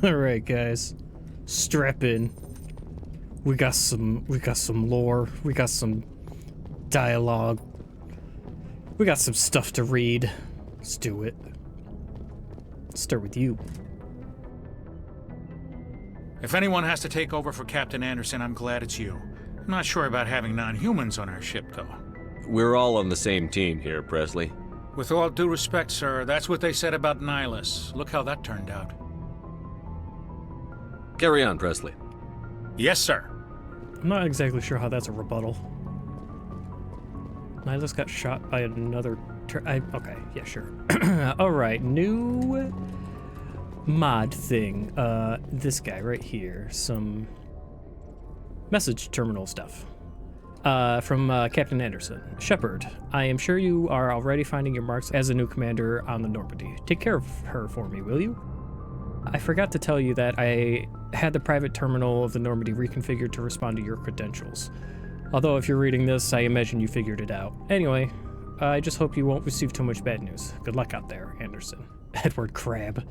Alright, guys. Strap in. We got some lore. We got some dialogue. We got some stuff to read. Let's do it. Let's start with you. If anyone has to take over for Captain Anderson, I'm glad it's you. I'm not sure about having non-humans on our ship, though. We're all on the same team here, Presley. With all due respect, sir, that's what they said about Nihilus. Look how that turned out. Carry on, Presley. Yes, sir. I'm not exactly sure how that's a rebuttal. Nihilus got shot by another okay, yeah, sure. Alright, new mod thing. This guy right here. Some message terminal stuff. From Captain Anderson. Shepard, I am sure you are already finding your marks as a new commander on the Normandy. Take care of her for me, will you? I forgot to tell you that I had the private terminal of the Normandy reconfigured to respond to your credentials. Although if you're reading this, I imagine you figured it out. Anyway, I just hope you won't receive too much bad news. Good luck out there, Anderson. Edward Crabbe.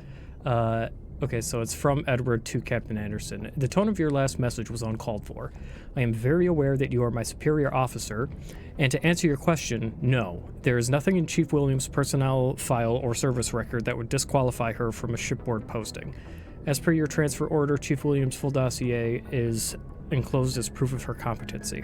Okay, so it's from Edward to Captain Anderson. The tone of your last message was uncalled for. I am very aware that you are my superior officer, and to answer your question, no. There is nothing in Chief Williams' personnel file or service record that would disqualify her from a shipboard posting. As per your transfer order, Chief Williams' full dossier is enclosed as proof of her competency.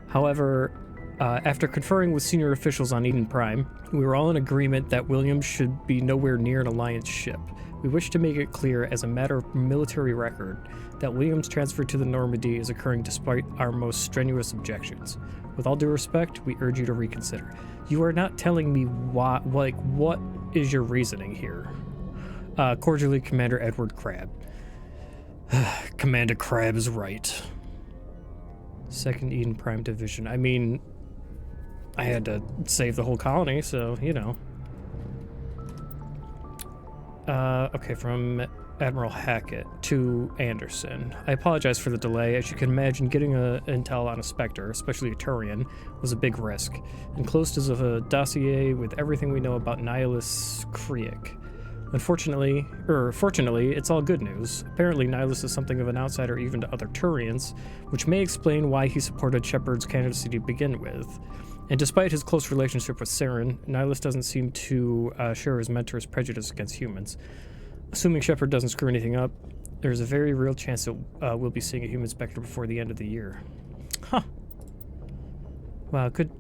However, after conferring with senior officials on Eden Prime, we were all in agreement that Williams should be nowhere near an Alliance ship. We wish to make it clear, as a matter of military record, that Williams' transfer to the Normandy is occurring despite our most strenuous objections. With all due respect, we urge you to reconsider. You are not telling me what is your reasoning here? Cordially, Commander Edward Crabbe. Commander Crabbe is right. 2nd Eden Prime Division. I mean, I had to save the whole colony, so, you know. Okay, from Admiral Hackett to Anderson. I apologize for the delay. As you can imagine, getting intel on a Spectre, especially a Turian, was a big risk. Enclosed is a dossier with everything we know about Nihilus Krieg. Fortunately, it's all good news. Apparently, Nihilus is something of an outsider even to other Turians, which may explain why he supported Shepard's candidacy to begin with. And despite his close relationship with Saren, Nihilus doesn't seem to share his mentor's prejudice against humans. Assuming Shepard doesn't screw anything up, there's a very real chance that we'll be seeing a human Spectre before the end of the year. Huh. Wow, good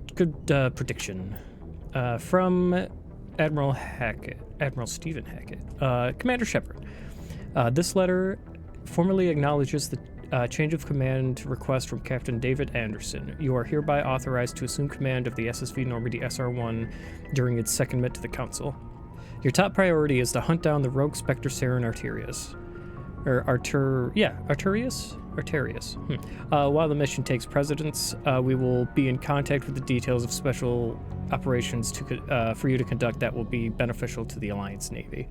prediction. From Admiral Stephen Hackett. Commander Shepard, this letter formally acknowledges the change of command request from Captain David Anderson. You are hereby authorized to assume command of the SSV Normandy SR-1 during its secondment to the Council. Your top priority is to hunt down the rogue Spectre Saren Arterius. While the mission takes precedence, we will be in contact with the details of special operations for you to conduct that will be beneficial to the Alliance Navy.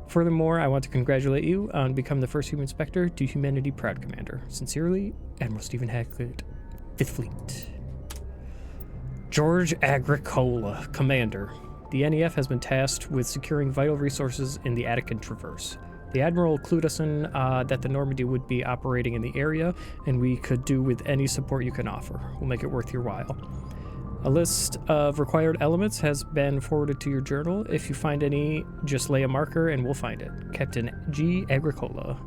Furthermore, I want to congratulate you on becoming the first human Spectre. Do humanity proud, Commander. Sincerely, Admiral Stephen Hackett, 5th Fleet. George Agricola, Commander. The NEF has been tasked with securing vital resources in the Attican Traverse. The Admiral clued us in that the Normandy would be operating in the area, and we could do with any support you can offer. We'll make it worth your while. A list of required elements has been forwarded to your journal. If you find any, just lay a marker and we'll find it. Captain G. Agricola.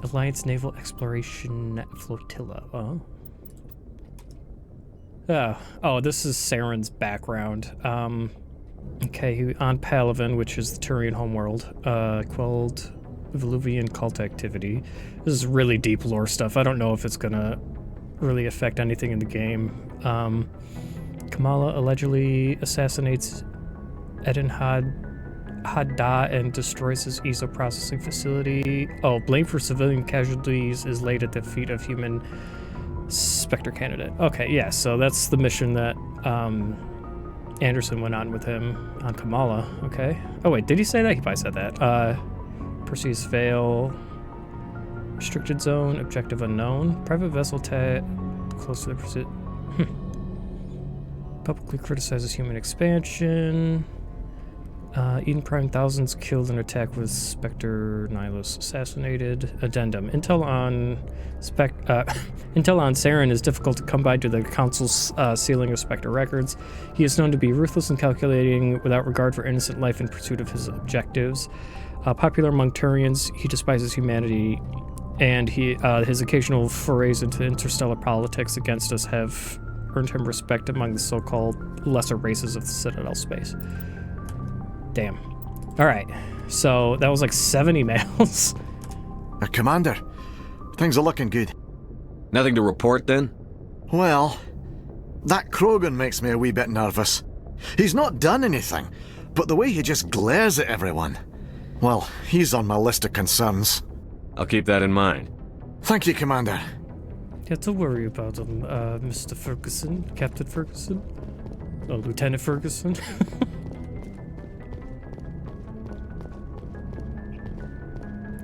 Alliance Naval Exploration Flotilla. Oh, this is Saren's background. Okay, on Palaven, which is the Turian homeworld, quelled Veluvian cult activity. This is really deep lore stuff. I don't know if it's gonna really affect anything in the game. Kamala allegedly assassinates Eden Hadda and destroys his ESO processing facility. Oh, blame for civilian casualties is laid at the feet of human Spectre candidate. Okay, yeah, so that's the mission that Anderson went on with him on Kamala. Okay. Oh wait, did he say that? He probably said that. Perseus Vale. Restricted zone, objective unknown. Private vessel close to the pursuit. Publicly criticizes human expansion. Eden Prime, thousands killed in attack with Spectre Nihilus assassinated. Addendum. Intel on Saren is difficult to come by due to the Council's sealing of Spectre records. He is known to be ruthless and calculating without regard for innocent life in pursuit of his objectives. Popular among Turians, he despises humanity, and his occasional forays into interstellar politics against us have earned him respect among the so-called lesser races of the Citadel space. Damn. Alright, so that was like 7 emails. Commander, things are looking good. Nothing to report then? Well, that Krogan makes me a wee bit nervous. He's not done anything, but the way he just glares at everyone. Well, he's on my list of concerns. I'll keep that in mind. Thank you, Commander. You have to worry about him, Mr. Ferguson, Captain Ferguson, Lieutenant Ferguson.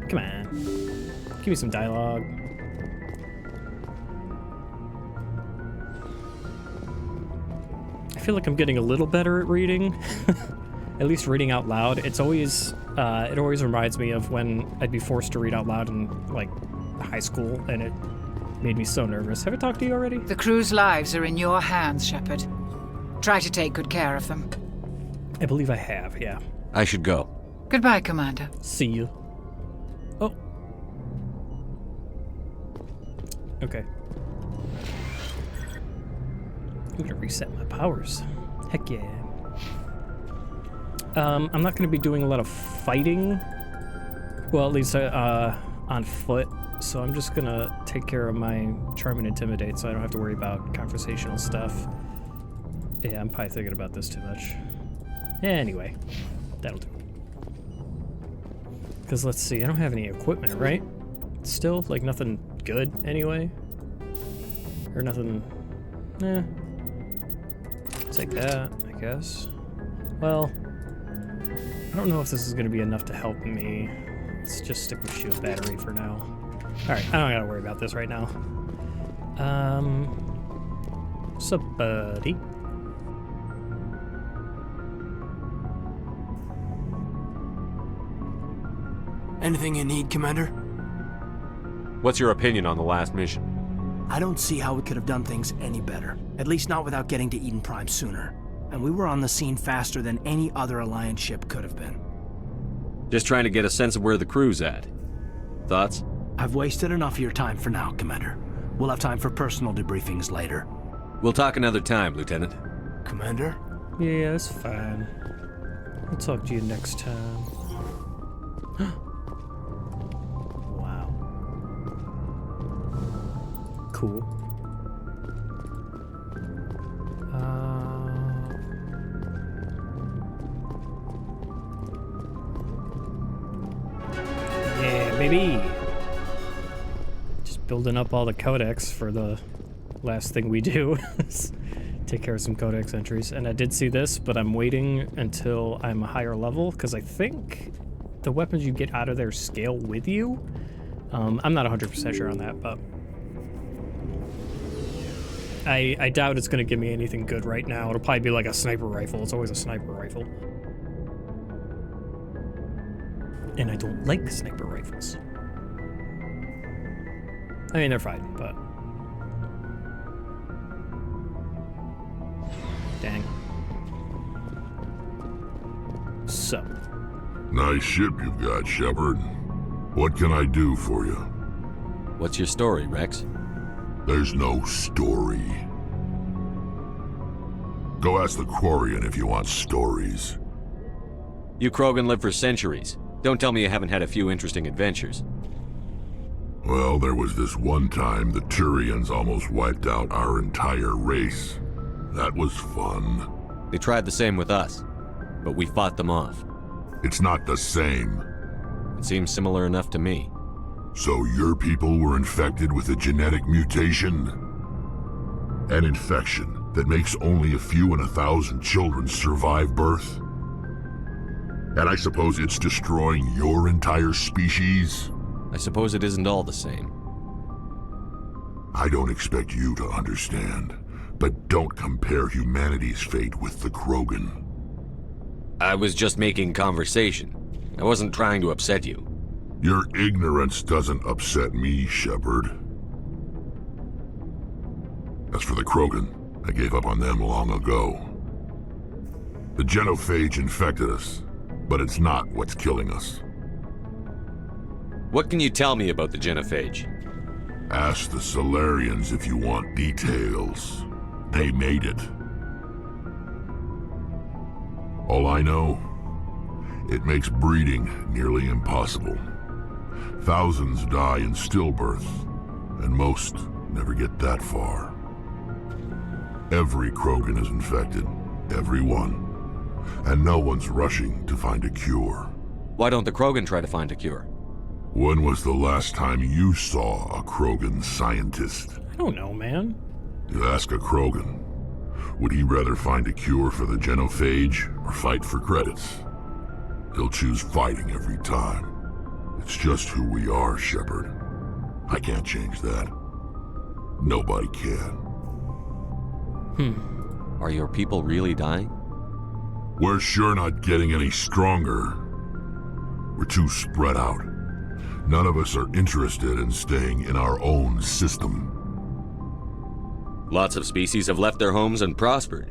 Come on. Give me some dialogue. I feel like I'm getting a little better at reading. At least reading out loud. It's always, it always reminds me of when I'd be forced to read out loud in, like, high school, and it made me so nervous. Have I talked to you already? The crew's lives are in your hands, Shepard. Try to take good care of them. I believe I have, yeah. I should go. Goodbye, Commander. See you. Oh. Okay. I'm gonna reset my powers. Heck yeah. I'm not gonna be doing a lot of fighting. Well, at least on foot. So I'm just gonna take care of my charm and intimidate so I don't have to worry about conversational stuff. Yeah, I'm probably thinking about this too much. Anyway, that'll do. Because let's see, I don't have any equipment, right? Still, like nothing good anyway? Or nothing, take that, I guess. Well, I don't know if this is gonna be enough to help me. Let's just stick with shield battery for now. Alright, I don't gotta worry about this right now. Sup, buddy? Anything you need, Commander? What's your opinion on the last mission? I don't see how we could have done things any better. At least not without getting to Eden Prime sooner. And we were on the scene faster than any other Alliance ship could have been. Just trying to get a sense of where the crew's at. Thoughts? I've wasted enough of your time for now, Commander. We'll have time for personal debriefings later. We'll talk another time, Lieutenant. Commander? Yeah, it's fine. I'll talk to you next time. Wow. Cool. Yeah, baby! Just building up all the codex for the last thing we do. Take care of some codex entries. And I did see this, but I'm waiting until I'm a higher level, because I think the weapons you get out of there scale with you. I'm not 100% sure on that, but I doubt it's going to give me anything good right now. It'll probably be like a sniper rifle. It's always a sniper rifle. And I don't like sniper rifles. I mean, they're fine, but... Dang. So. Nice ship you've got, Shepard. What can I do for you? What's your story, Rex? There's no story. Go ask the Quarian if you want stories. You Krogan live for centuries. Don't tell me you haven't had a few interesting adventures. Well, there was this one time the Turians almost wiped out our entire race. That was fun. They tried the same with us, but we fought them off. It's not the same. It seems similar enough to me. So your people were infected with a genetic mutation? An infection that makes only a few in 1,000 children survive birth? And I suppose it's destroying your entire species? I suppose it isn't all the same. I don't expect you to understand, but don't compare humanity's fate with the Krogan. I was just making conversation. I wasn't trying to upset you. Your ignorance doesn't upset me, Shepard. As for the Krogan, I gave up on them long ago. The genophage infected us, but it's not what's killing us. What can you tell me about the genophage? Ask the Solarians if you want details. They made it. All I know, it makes breeding nearly impossible. Thousands die in stillbirth, and most never get that far. Every Krogan is infected, every one. And no one's rushing to find a cure. Why don't the Krogan try to find a cure? When was the last time you saw a Krogan scientist? I don't know, man. You ask a Krogan, would he rather find a cure for the genophage or fight for credits? He'll choose fighting every time. It's just who we are, Shepard. I can't change that. Nobody can. Are your people really dying? We're sure not getting any stronger. We're too spread out. None of us are interested in staying in our own system. Lots of species have left their homes and prospered.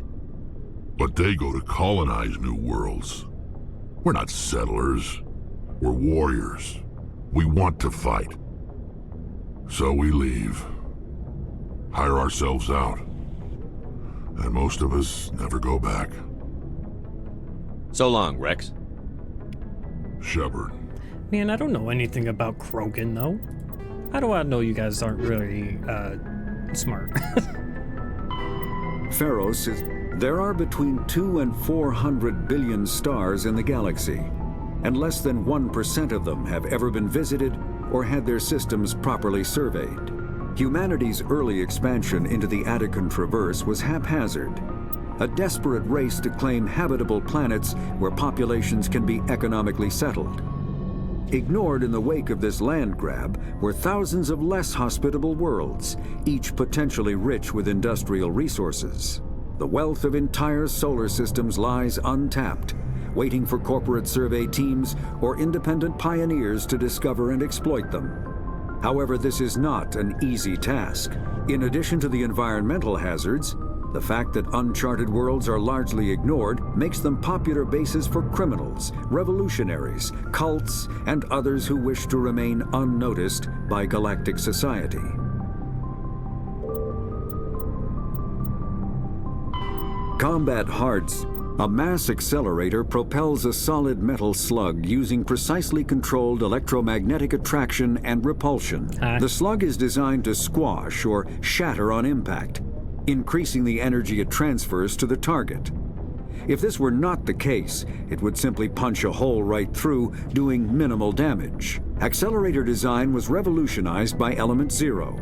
But they go to colonize new worlds. We're not settlers. We're warriors. We want to fight. So we leave. Hire ourselves out. And most of us never go back. So long, Rex. Shepard. Man, I don't know anything about Krogan, though. How do I know you guys aren't really, smart? Pharos is... There are between 200 and 400 billion stars in the galaxy, and less than 1% of them have ever been visited or had their systems properly surveyed. Humanity's early expansion into the Attican Traverse was haphazard, a desperate race to claim habitable planets where populations can be economically settled. Ignored in the wake of this land grab were thousands of less hospitable worlds, each potentially rich with industrial resources. The wealth of entire solar systems lies untapped, waiting for corporate survey teams or independent pioneers to discover and exploit them. However, this is not an easy task. In addition to the environmental hazards, the fact that uncharted worlds are largely ignored makes them popular bases for criminals, revolutionaries, cults, and others who wish to remain unnoticed by galactic society. Combat Hearts. A mass accelerator propels a solid metal slug using precisely controlled electromagnetic attraction and repulsion. The slug is designed to squash or shatter on impact, increasing the energy it transfers to the target. If this were not the case, it would simply punch a hole right through, doing minimal damage. Accelerator design was revolutionized by Element Zero.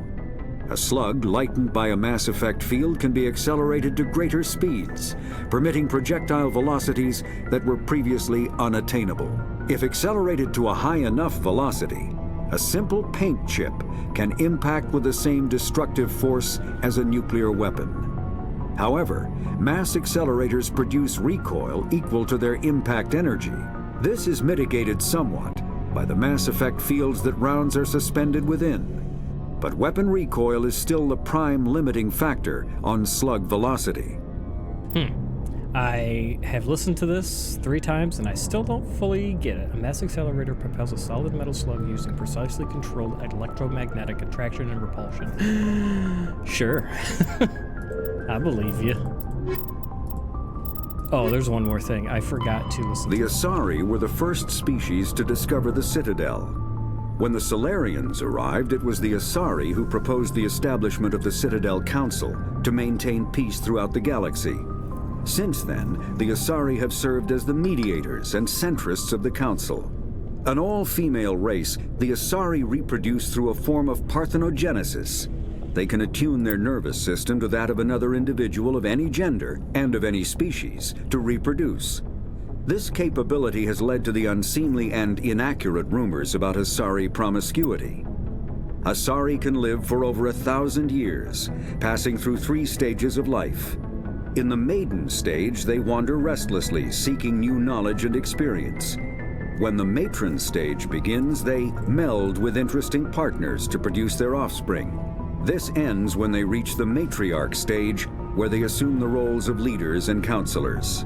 A slug lightened by a mass effect field can be accelerated to greater speeds, permitting projectile velocities that were previously unattainable. If accelerated to a high enough velocity, a simple paint chip can impact with the same destructive force as a nuclear weapon. However, mass accelerators produce recoil equal to their impact energy. This is mitigated somewhat by the mass effect fields that rounds are suspended within. But weapon recoil is still the prime limiting factor on slug velocity. I have listened to this 3 times and I still don't fully get it. A mass accelerator propels a solid metal slug using precisely controlled electromagnetic attraction and repulsion. Sure. I believe you. Oh, there's one more thing. I forgot to listen The to. Asari were the first species to discover the Citadel. When the Solarians arrived, it was the Asari who proposed the establishment of the Citadel Council to maintain peace throughout the galaxy. Since then, the Asari have served as the mediators and centrists of the Council. An all-female race, the Asari reproduce through a form of parthenogenesis. They can attune their nervous system to that of another individual of any gender and of any species to reproduce. This capability has led to the unseemly and inaccurate rumors about Asari promiscuity. Asari can live for over 1,000 years, passing through 3 stages of life. In the maiden stage, they wander restlessly, seeking new knowledge and experience. When the matron stage begins, they meld with interesting partners to produce their offspring. This ends when they reach the matriarch stage, where they assume the roles of leaders and counselors.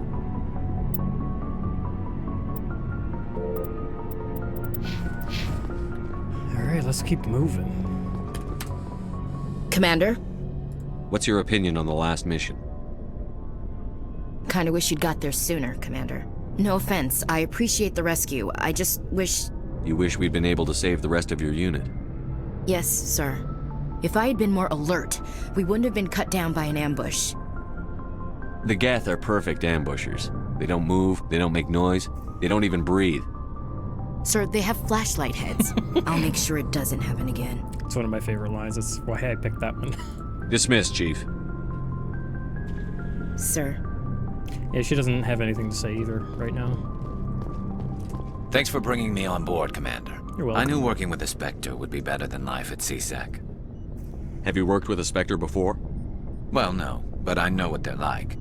All right, let's keep moving. Commander? What's your opinion on the last mission? Kinda wish you'd got there sooner, Commander. No offense, I appreciate the rescue. I just wish... You wish we'd been able to save the rest of your unit? Yes, sir. If I had been more alert, we wouldn't have been cut down by an ambush. The Geth are perfect ambushers. They don't move, they don't make noise, they don't even breathe. Sir, they have flashlight heads. I'll make sure it doesn't happen again. It's one of my favorite lines. That's why I picked that one. Dismissed, Chief. Sir. Yeah, she doesn't have anything to say either right now. Thanks for bringing me on board, Commander. You're welcome. I knew working with a Spectre would be better than life at CSEC. Have you worked with a Spectre before? Well, no, but I know what they're like.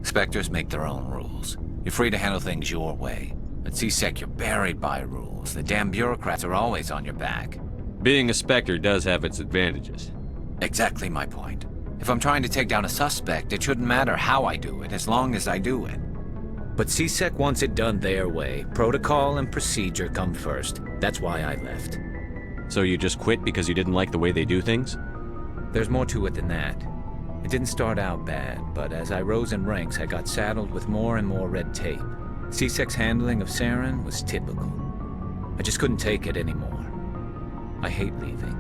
Spectres make their own rules. You're free to handle things your way. At CSEC, you're buried by rules. The damn bureaucrats are always on your back. Being a Spectre does have its advantages. Exactly my point. If I'm trying to take down a suspect, it shouldn't matter how I do it, as long as I do it. But CSEC wants it done their way. Protocol and procedure come first. That's why I left. So you just quit because you didn't like the way they do things? There's more to it than that. It didn't start out bad, but as I rose in ranks, I got saddled with more and more red tape. CSEC's handling of Saren was typical. I just couldn't take it anymore. I hate leaving.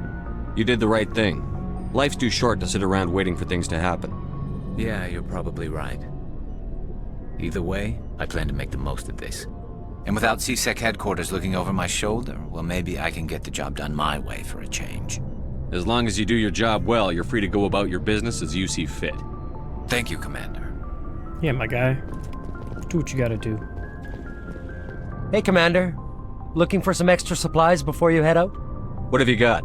You did the right thing. Life's too short to sit around waiting for things to happen. Yeah, you're probably right. Either way, I plan to make the most of this. And without CSEC headquarters looking over my shoulder, well, maybe I can get the job done my way for a change. As long as you do your job well, you're free to go about your business as you see fit. Thank you, Commander. Yeah, my guy. Do what you gotta do. Hey, Commander. Looking for some extra supplies before you head out? What have you got?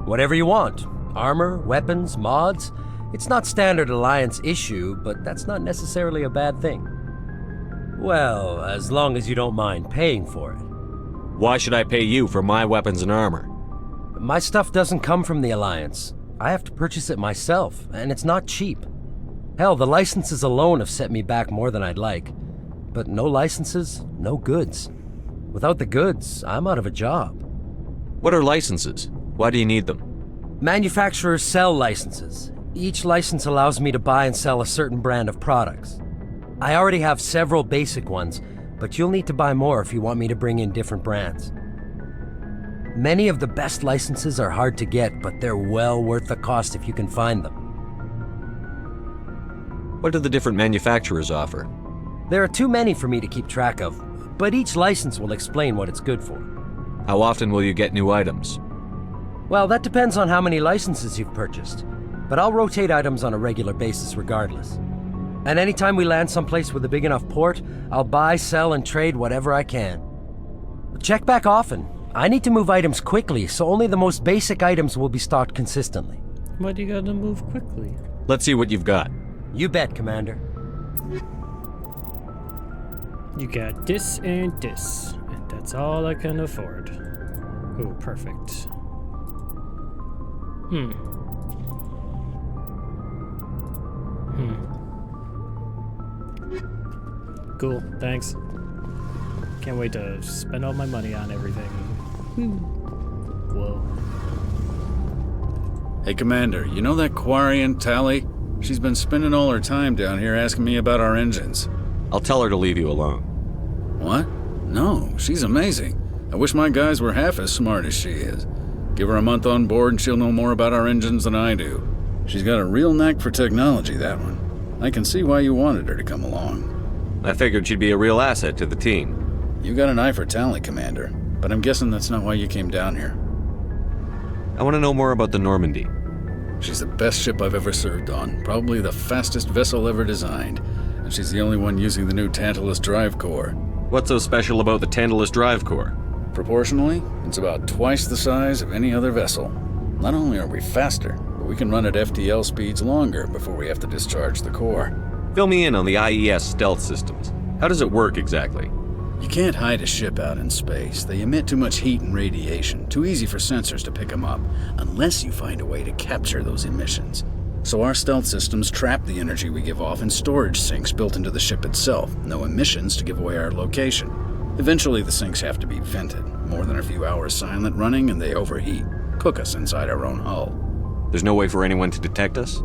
Whatever you want. Armor, weapons, mods. It's not standard Alliance issue, but that's not necessarily a bad thing. Well, as long as you don't mind paying for it. Why should I pay you for my weapons and armor? My stuff doesn't come from the Alliance. I have to purchase it myself, and it's not cheap. Hell, the licenses alone have set me back more than I'd like. But no licenses, no goods. Without the goods, I'm out of a job. What are licenses? Why do you need them? Manufacturers sell licenses. Each license allows me to buy and sell a certain brand of products. I already have several basic ones, but you'll need to buy more if you want me to bring in different brands. Many of the best licenses are hard to get, but they're well worth the cost if you can find them. What do the different manufacturers offer? There are too many for me to keep track of, but each license will explain what it's good for. How often will you get new items? Well, that depends on how many licenses you've purchased, but I'll rotate items on a regular basis regardless. And anytime we land someplace with a big enough port, I'll buy, sell, and trade whatever I can. But check back often. I need to move items quickly, so only the most basic items will be stocked consistently. Why do you gotta move quickly? Let's see what you've got. You bet, Commander. You got this and this, and that's all I can afford. Oh, perfect. Cool, thanks. Can't wait to spend all my money on everything. Whoa. Hey, Commander, you know that Quarian, Tally? She's been spending all her time down here asking me about our engines. I'll tell her to leave you alone. What? No, she's amazing. I wish my guys were half as smart as she is. Give her a month on board and she'll know more about our engines than I do. She's got a real knack for technology, that one. I can see why you wanted her to come along. I figured she'd be a real asset to the team. You got an eye for talent, Commander, but I'm guessing that's not why you came down here. I want to know more about the Normandy. She's the best ship I've ever served on, probably the fastest vessel ever designed, and she's the only one using the new Tantalus drive core. What's so special about the Tantalus drive core? Proportionally, it's about twice the size of any other vessel. Not only are we faster, but we can run at FTL speeds longer before we have to discharge the core. Fill me in on the IES stealth systems. How does it work exactly? You can't hide a ship out in space. They emit too much heat and radiation, too easy for sensors to pick them up, unless you find a way to capture those emissions. So our stealth systems trap the energy we give off in storage sinks built into the ship itself. No emissions to give away our location. Eventually the sinks have to be vented. More than a few hours silent running and they overheat. Cook us inside our own hull. There's no way for anyone to detect us?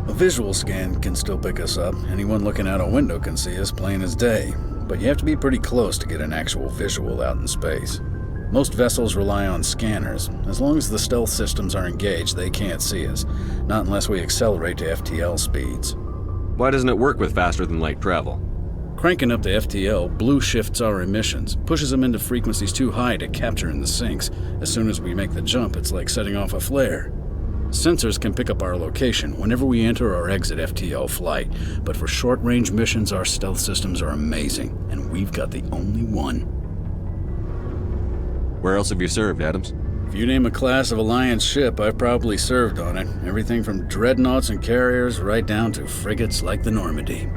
A visual scan can still pick us up. Anyone looking out a window can see us plain as day. But you have to be pretty close to get an actual visual out in space. Most vessels rely on scanners. As long as the stealth systems are engaged, they can't see us. Not unless we accelerate to FTL speeds. Why doesn't it work with faster-than-light travel? Cranking up to FTL blue shifts our emissions, pushes them into frequencies too high to capture in the sinks. As soon as we make the jump, it's like setting off a flare. Sensors can pick up our location whenever we enter or exit FTL flight, but for short-range missions, our stealth systems are amazing, and we've got the only one. Where else have you served, Adams? If you name a class of Alliance ship, I've probably served on it. Everything from dreadnoughts and carriers right down to frigates like the Normandy.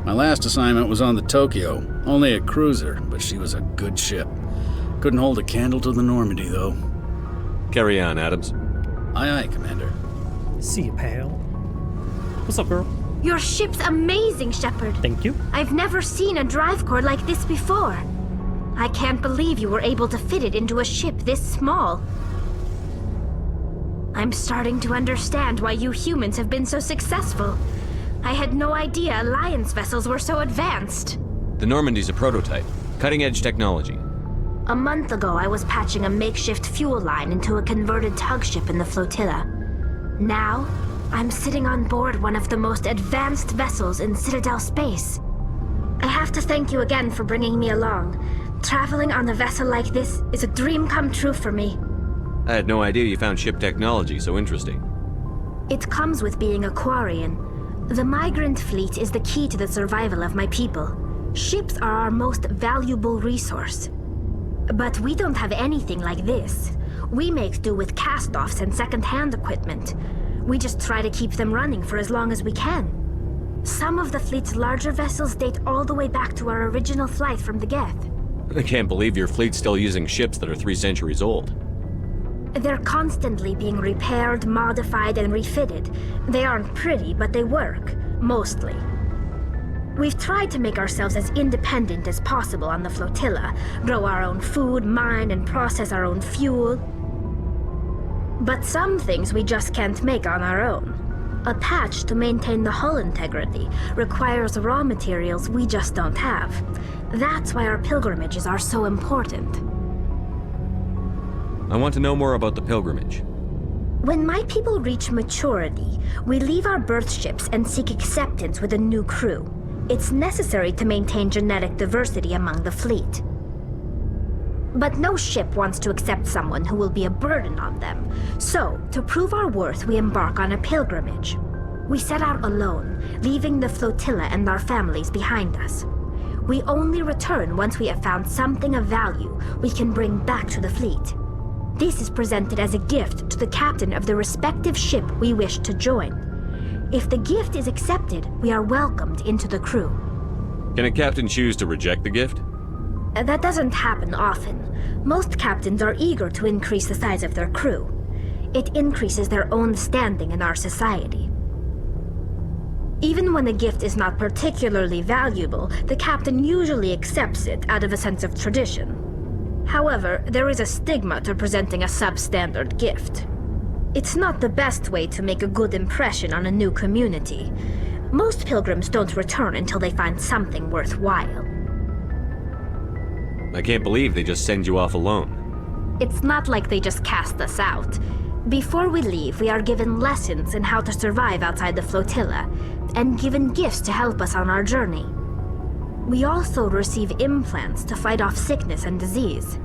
My last assignment was on the Tokyo, only a cruiser, but she was a good ship. Couldn't hold a candle to the Normandy, though. Carry on, Adams. Aye, aye, Commander. See you, pal. What's up, girl? Your ship's amazing, Shepard. Thank you. I've never seen a drive core like this before. I can't believe you were able to fit it into a ship this small. I'm starting to understand why you humans have been so successful. I had no idea Alliance vessels were so advanced. The Normandy's a prototype. Cutting-edge technology. A month ago, I was patching a makeshift fuel line into a converted tug ship in the flotilla. Now, I'm sitting on board one of the most advanced vessels in Citadel space. I have to thank you again for bringing me along. Traveling on a vessel like this is a dream come true for me. I had no idea you found ship technology so interesting. It comes with being a Quarian. The migrant fleet is the key to the survival of my people. Ships are our most valuable resource. But we don't have anything like this. We make do with cast-offs and second-hand equipment. We just try to keep them running for as long as we can. Some of the fleet's larger vessels date all the way back to our original flight from the Geth. I can't believe your fleet's still using ships that are 3 centuries old. They're constantly being repaired, modified, and refitted. They aren't pretty, but they work. Mostly. We've tried to make ourselves as independent as possible on the flotilla, grow our own food, mine, and process our own fuel. But some things we just can't make on our own. A patch to maintain the hull integrity requires raw materials we just don't have. That's why our pilgrimages are so important. I want to know more about the pilgrimage. When my people reach maturity, we leave our birth ships and seek acceptance with a new crew. It's necessary to maintain genetic diversity among the fleet. But no ship wants to accept someone who will be a burden on them. So, to prove our worth, we embark on a pilgrimage. We set out alone, leaving the flotilla and our families behind us. We only return once we have found something of value we can bring back to the fleet. This is presented as a gift to the captain of the respective ship we wish to join. If the gift is accepted, we are welcomed into the crew. Can a captain choose to reject the gift? That doesn't happen often. Most captains are eager to increase the size of their crew. It increases their own standing in our society. Even when a gift is not particularly valuable, the captain usually accepts it out of a sense of tradition. However, there is a stigma to presenting a substandard gift. It's not the best way to make a good impression on a new community. Most pilgrims don't return until they find something worthwhile. I can't believe they just send you off alone. It's not like they just cast us out. Before we leave, we are given lessons in how to survive outside the flotilla, and given gifts to help us on our journey. We also receive implants to fight off sickness and disease.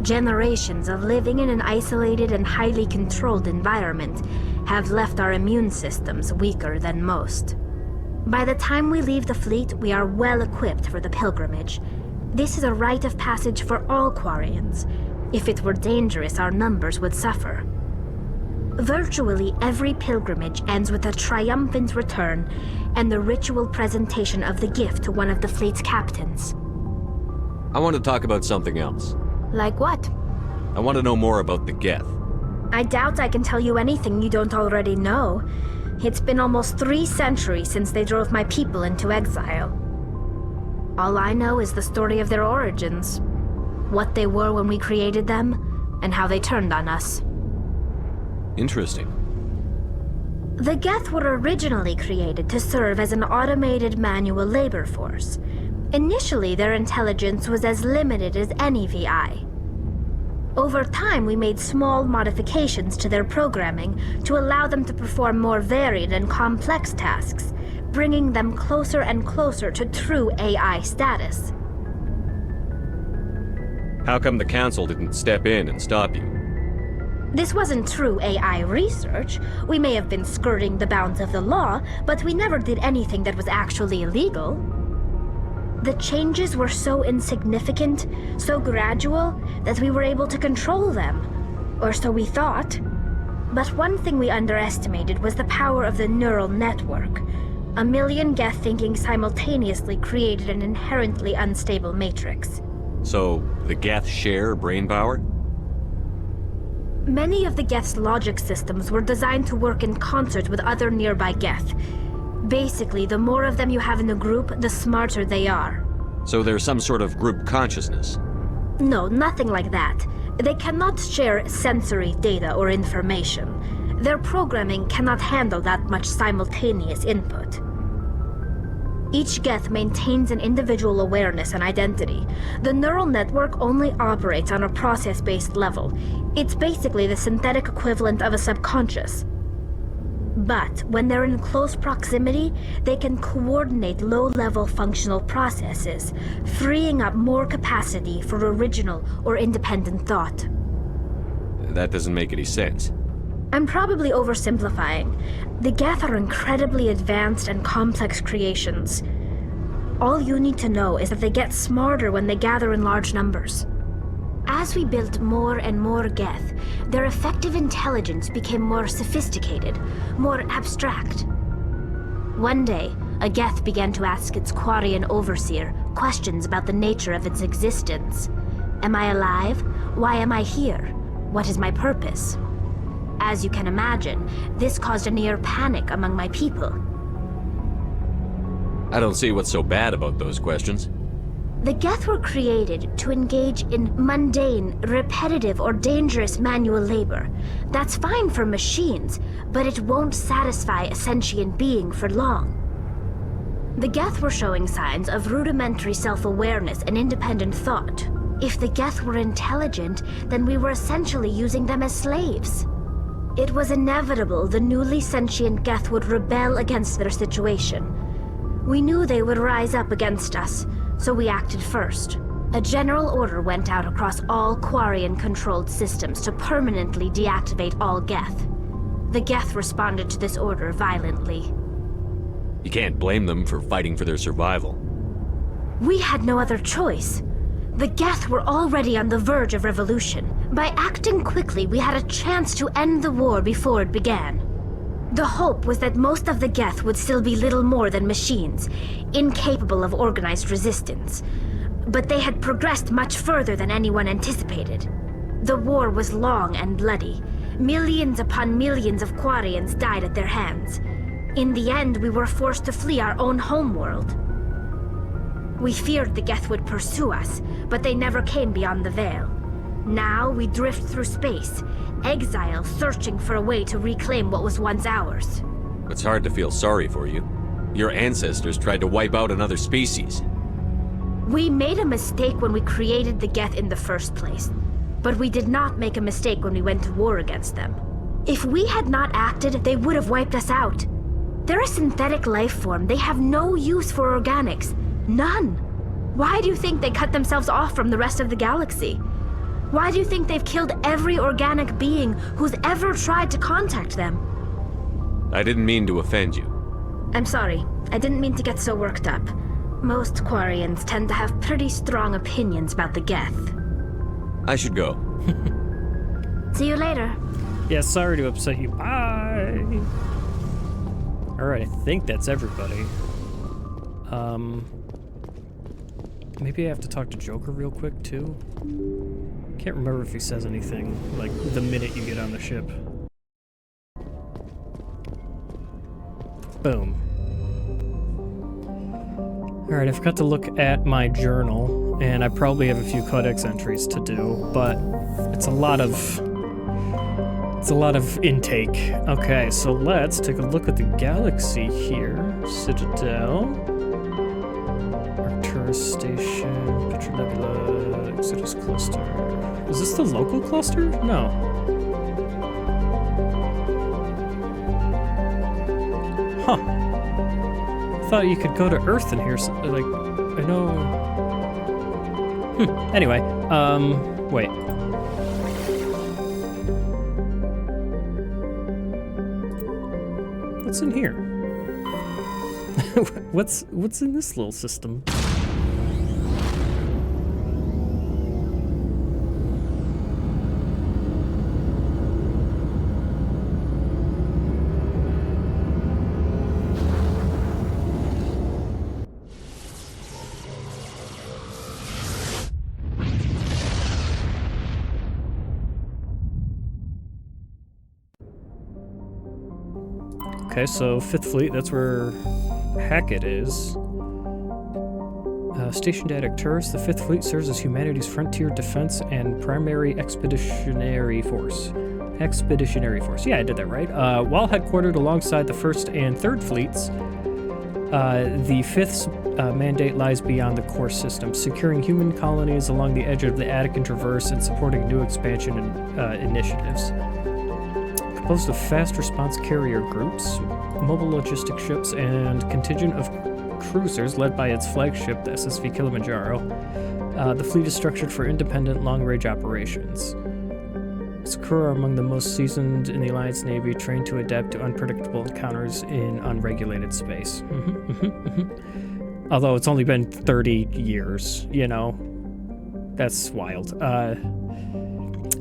Generations of living in an isolated and highly controlled environment have left our immune systems weaker than most. By the time we leave the fleet, we are well equipped for the pilgrimage. This is a rite of passage for all Quarians. If it were dangerous, our numbers would suffer. Virtually every pilgrimage ends with a triumphant return and the ritual presentation of the gift to one of the fleet's captains. I want to talk about something else. Like what? I want to know more about the Geth. I doubt I can tell you anything you don't already know. It's been almost 3 centuries since they drove my people into exile. All I know is the story of their origins. What they were when we created them, and how they turned on us. Interesting. The Geth were originally created to serve as an automated manual labor force. Initially, their intelligence was as limited as any VI. Over time, we made small modifications to their programming to allow them to perform more varied and complex tasks, bringing them closer and closer to true AI status. How come the Council didn't step in and stop you? This wasn't true AI research. We may have been skirting the bounds of the law, but we never did anything that was actually illegal. The changes were so insignificant, so gradual, that we were able to control them. Or so we thought. But one thing we underestimated was the power of the neural network. 1 million Geth thinking simultaneously created an inherently unstable matrix. So, the Geth share brain power? Many of the Geth's logic systems were designed to work in concert with other nearby Geth. Basically, the more of them you have in the group, the smarter they are. So there's some sort of group consciousness? No, nothing like that. They cannot share sensory data or information. Their programming cannot handle that much simultaneous input. Each Geth maintains an individual awareness and identity. The neural network only operates on a process-based level. It's basically the synthetic equivalent of a subconscious. But when they're in close proximity, they can coordinate low-level functional processes, freeing up more capacity for original or independent thought. That doesn't make any sense. I'm probably oversimplifying. The Geth are incredibly advanced and complex creations. All you need to know is that they get smarter when they gather in large numbers. As we built more and more Geth, their effective intelligence became more sophisticated, more abstract. One day, a Geth began to ask its Quarian overseer questions about the nature of its existence. Am I alive? Why am I here? What is my purpose? As you can imagine, this caused a near panic among my people. I don't see what's so bad about those questions. The Geth were created to engage in mundane, repetitive, or dangerous manual labor. That's fine for machines, but it won't satisfy a sentient being for long. The Geth were showing signs of rudimentary self-awareness and independent thought. If the Geth were intelligent, then we were essentially using them as slaves. It was inevitable the newly sentient Geth would rebel against their situation. We knew they would rise up against us, so we acted first. A general order went out across all Quarian-controlled systems to permanently deactivate all Geth. The Geth responded to this order violently. You can't blame them for fighting for their survival. We had no other choice. The Geth were already on the verge of revolution. By acting quickly, we had a chance to end the war before it began. The hope was that most of the Geth would still be little more than machines, incapable of organized resistance. But they had progressed much further than anyone anticipated. The war was long and bloody. Millions upon millions of Quarians died at their hands. In the end, we were forced to flee our own homeworld. We feared the Geth would pursue us, but they never came beyond the Veil. Now we drift through space, exile searching for a way to reclaim what was once ours. It's hard to feel sorry for you. Your ancestors tried to wipe out another species. We made a mistake when we created the Geth in the first place, but we did not make a mistake when we went to war against them. If we had not acted, they would have wiped us out. They're a synthetic life form. They have no use for organics. None. Why do you think they cut themselves off from the rest of the galaxy? Why do you think they've killed every organic being who's ever tried to contact them? I didn't mean to offend you. I'm sorry. I didn't mean to get so worked up. Most Quarians tend to have pretty strong opinions about the Geth. I should go. See you later. Yeah, sorry to upset you. Bye! Alright, I think that's everybody. Maybe I have to talk to Joker real quick, too? Can't remember if he says anything, like, the minute you get on the ship. Boom. Alright, I forgot to look at my journal, and I probably have a few codex entries to do, but it's a lot of intake. Okay, so let's take a look at the galaxy here. Citadel, Arcturus Station, Petra Nebula, Exodus Cluster. Is this the local cluster? No. Huh. I thought you could go to Earth in here, like, I know... Anyway, wait. What's in here? What's in this little system? Okay, so 5th Fleet, that's where Hackett is. Stationed at Arcturus, the 5th Fleet serves as humanity's frontier defense and primary expeditionary force. Yeah, I did that right. While headquartered alongside the 1st and 3rd Fleets, the 5th's mandate lies beyond the core system, securing human colonies along the edge of the Attican Traverse and supporting new expansion initiatives. Composed of fast response carrier groups, mobile logistic ships, and contingent of cruisers led by its flagship, the SSV Kilimanjaro, the fleet is structured for independent long-range operations. Its crew are among the most seasoned in the Alliance Navy, trained to adapt to unpredictable encounters in unregulated space. Although it's only been 30 years, you know, that's wild.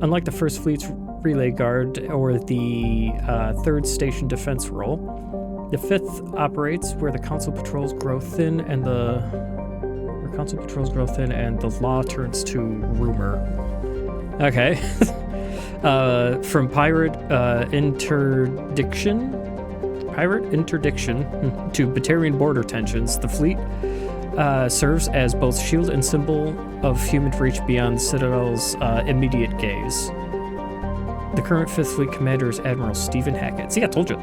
Unlike the 1st Fleet's Relay Guard or the 3rd Station Defense role, the 5th operates where the Council patrols grow thin and the law turns to rumor. Okay. From pirate interdiction to Batarian border tensions, the fleet serves as both shield and symbol of human reach beyond the Citadel's immediate gaze. The current 5th Fleet commander is Admiral Stephen Hackett. See, I told you.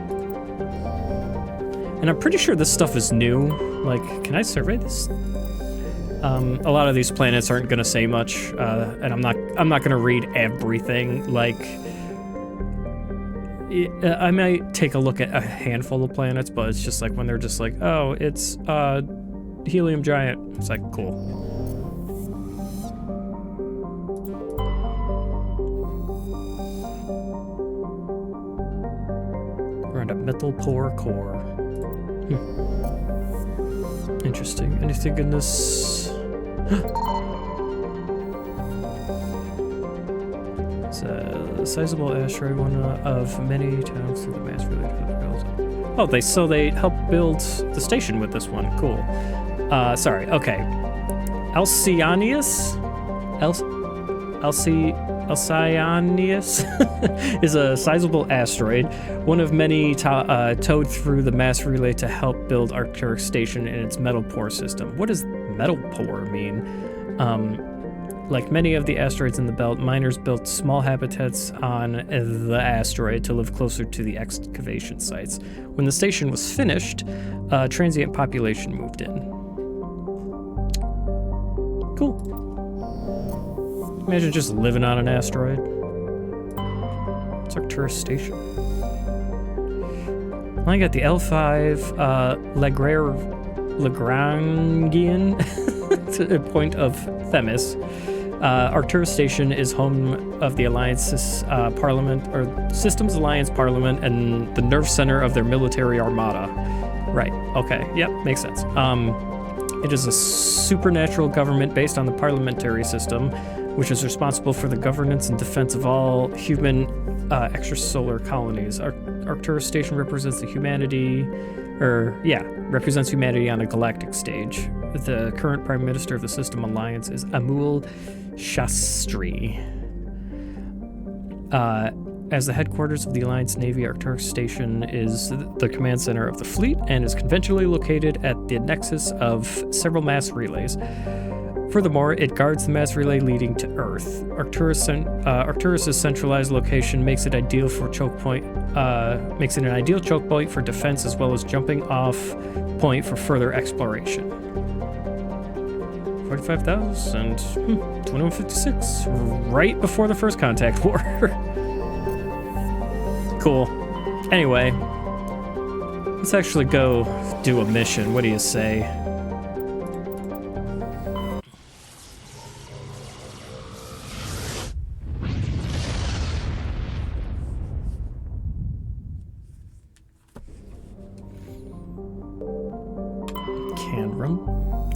And I'm pretty sure this stuff is new. Like, can I survey this? A lot of these planets aren't gonna say much, and I'm not gonna read everything. Like, I might take a look at a handful of planets, but it's just like when they're just like, oh, it's helium giant. It's like, cool. A metal pore core. Interesting. Anything in this? It's a sizable asteroid, one of many towns through the mass related build. Oh, they helped build the station with this one. Cool. Sorry. Okay. Alcyonius is a sizable asteroid, one of many towed through the mass relay to help build Arcturus Station and its metal pore system. What does metal pore mean? Like many of the asteroids in the belt, miners built small habitats on the asteroid to live closer to the excavation sites. When the station was finished, a transient population moved in. Cool. Imagine just living on an asteroid. It's Arcturus Station. I got the L5 Lagrangian point of Themis. Arcturus Station is home of the Alliance's Parliament, or Systems Alliance Parliament, and the nerve center of their military armada. Right, okay, yep, makes sense. It is a supernatural government based on the parliamentary system, which is responsible for the governance and defense of all human extrasolar colonies. Arcturus Station represents represents humanity on a galactic stage. The current Prime Minister of the System Alliance is Amul Shastri. As the headquarters of the Alliance Navy, Arcturus Station is the command center of the fleet and is conventionally located at the nexus of several mass relays. Furthermore, it guards the mass relay leading to Earth. Arcturus's centralized location makes it an ideal choke point for defense as well as jumping off point for further exploration. 45,000, 2156, right before the First Contact War. Cool. Anyway, let's actually go do a mission. What do you say?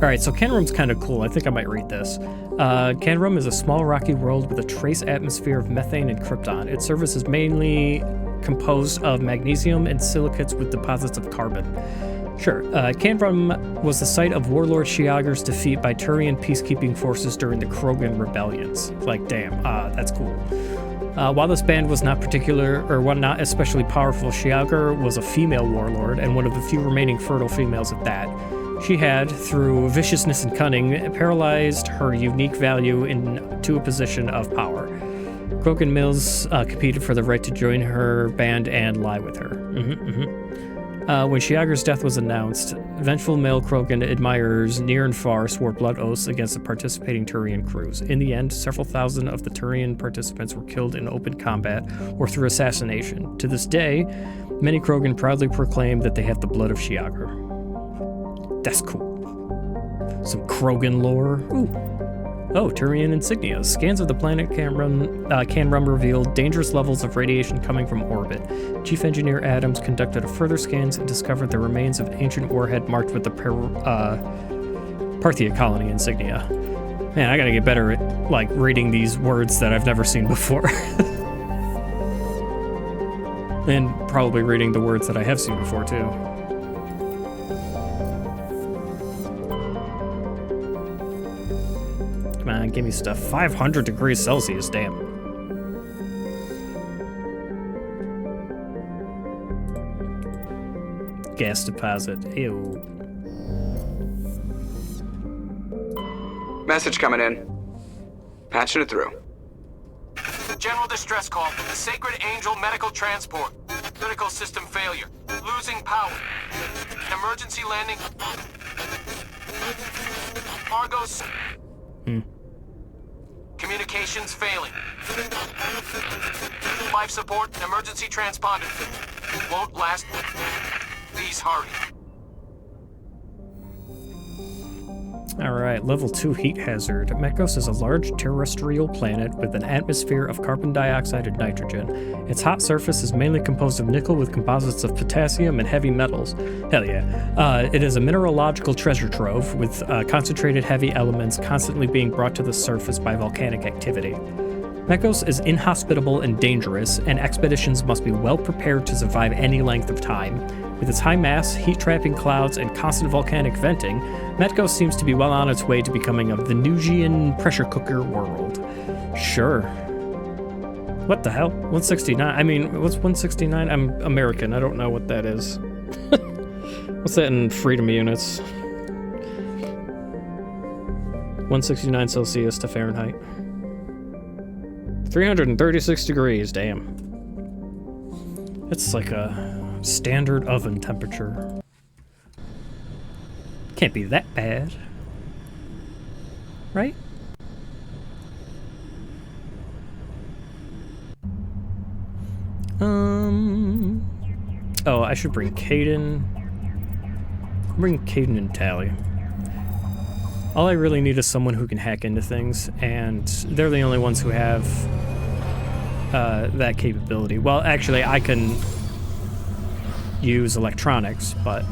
Alright, so Canrum's kind of cool. I think I might read this. Canrum is a small rocky world with a trace atmosphere of methane and krypton. Its surface is mainly composed of magnesium and silicates with deposits of carbon. Sure, Canrum was the site of Warlord Shiagar's defeat by Turian peacekeeping forces during the Krogan rebellions. Like, damn, that's cool. While this band was not especially powerful, Shiagar was a female warlord and one of the few remaining fertile females at that. She had, through viciousness and cunning, paralyzed her unique value into a position of power. Krogan Mills competed for the right to join her band and lie with her. When Shiagar's death was announced, vengeful male Krogan admirers near and far swore blood oaths against the participating Turian crews. In the end, several thousand of the Turian participants were killed in open combat or through assassination. To this day, many Krogan proudly proclaim that they have the blood of Shiagar. That's cool. Some Krogan lore. Ooh. Oh, Turian insignia. Scans of the planet Canrum revealed dangerous levels of radiation coming from orbit. Chief Engineer Adams conducted further scans and discovered the remains of an ancient warhead marked with the Parthia colony insignia. Man, I gotta get better at, reading these words that I've never seen before. And probably reading the words that I have seen before, too. Come on, give me stuff. 500 degrees Celsius, damn. Gas deposit, ew. Message coming in. Patching it through. General distress call from the Sacred Angel Medical Transport. Critical system failure. Losing power. Emergency landing. Argos. Communications failing. Life support and emergency transponder. Won't last. Please hurry. Alright, level 2 heat hazard. Mekos is a large terrestrial planet with an atmosphere of carbon dioxide and nitrogen. Its hot surface is mainly composed of nickel with composites of potassium and heavy metals. Hell yeah. It is a mineralogical treasure trove with concentrated heavy elements constantly being brought to the surface by volcanic activity. Mekos is inhospitable and dangerous, and expeditions must be well prepared to survive any length of time. With its high mass, heat-trapping clouds, and constant volcanic venting, Mekos seems to be well on its way to becoming a Venusian pressure cooker world. Sure. What the hell? 169? I mean, what's 169? I'm American. I don't know what that is. What's that in freedom units? 169 Celsius to Fahrenheit. 336 degrees, damn. It's like a standard oven temperature. Can't be that bad. Right? Oh, I should bring Caden. Bring Caden and Tally. All I really need is someone who can hack into things, and they're the only ones who have that capability. Well, actually, I can use electronics, but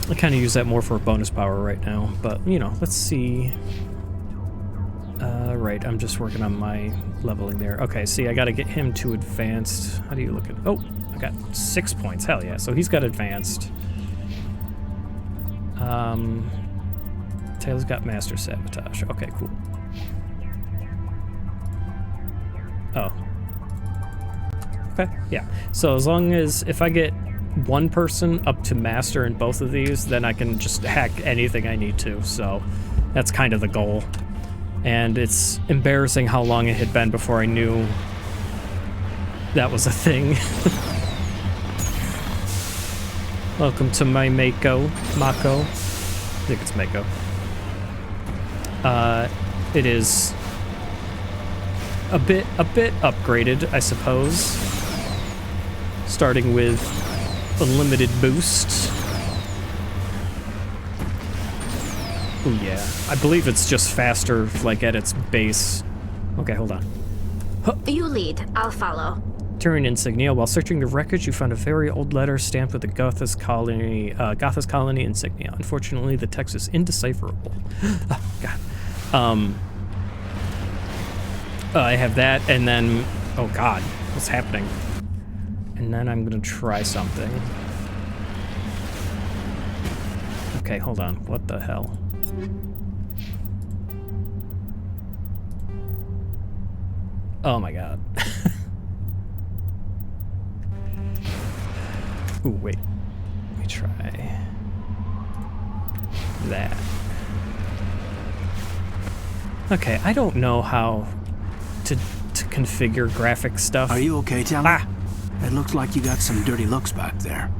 I kind of use that more for bonus power right now. But, you know, let's see. right. I'm just working on my leveling there. Okay, see, I gotta get him to advanced. How do you look at... Oh, I got 6 points. Hell yeah. So he's got advanced. Taylor's got Master Sabotage. Okay, cool. Oh. Okay, yeah. So as long as... If I get one person up to Master in both of these, then I can just hack anything I need to. So that's kind of the goal. And it's embarrassing how long it had been before I knew that was a thing. Welcome to my Mako. I think it's Mako. It is a bit upgraded, I suppose. Starting with unlimited boost. Oh yeah, I believe it's just faster, like at its base. Okay, hold on. Huh. You lead, I'll follow. Turing insignia. While searching the wreckage, you found a very old letter stamped with the Gothis colony insignia. Unfortunately, the text is indecipherable. Oh, God. I have that, and then... Oh, God. What's happening? And then I'm gonna try something. Okay, hold on. What the hell? Oh, my God. Ooh, wait. Let me try that. Okay, I don't know how to configure graphic stuff. Are you okay, Tally? Ah! It looks like you got some dirty looks back there.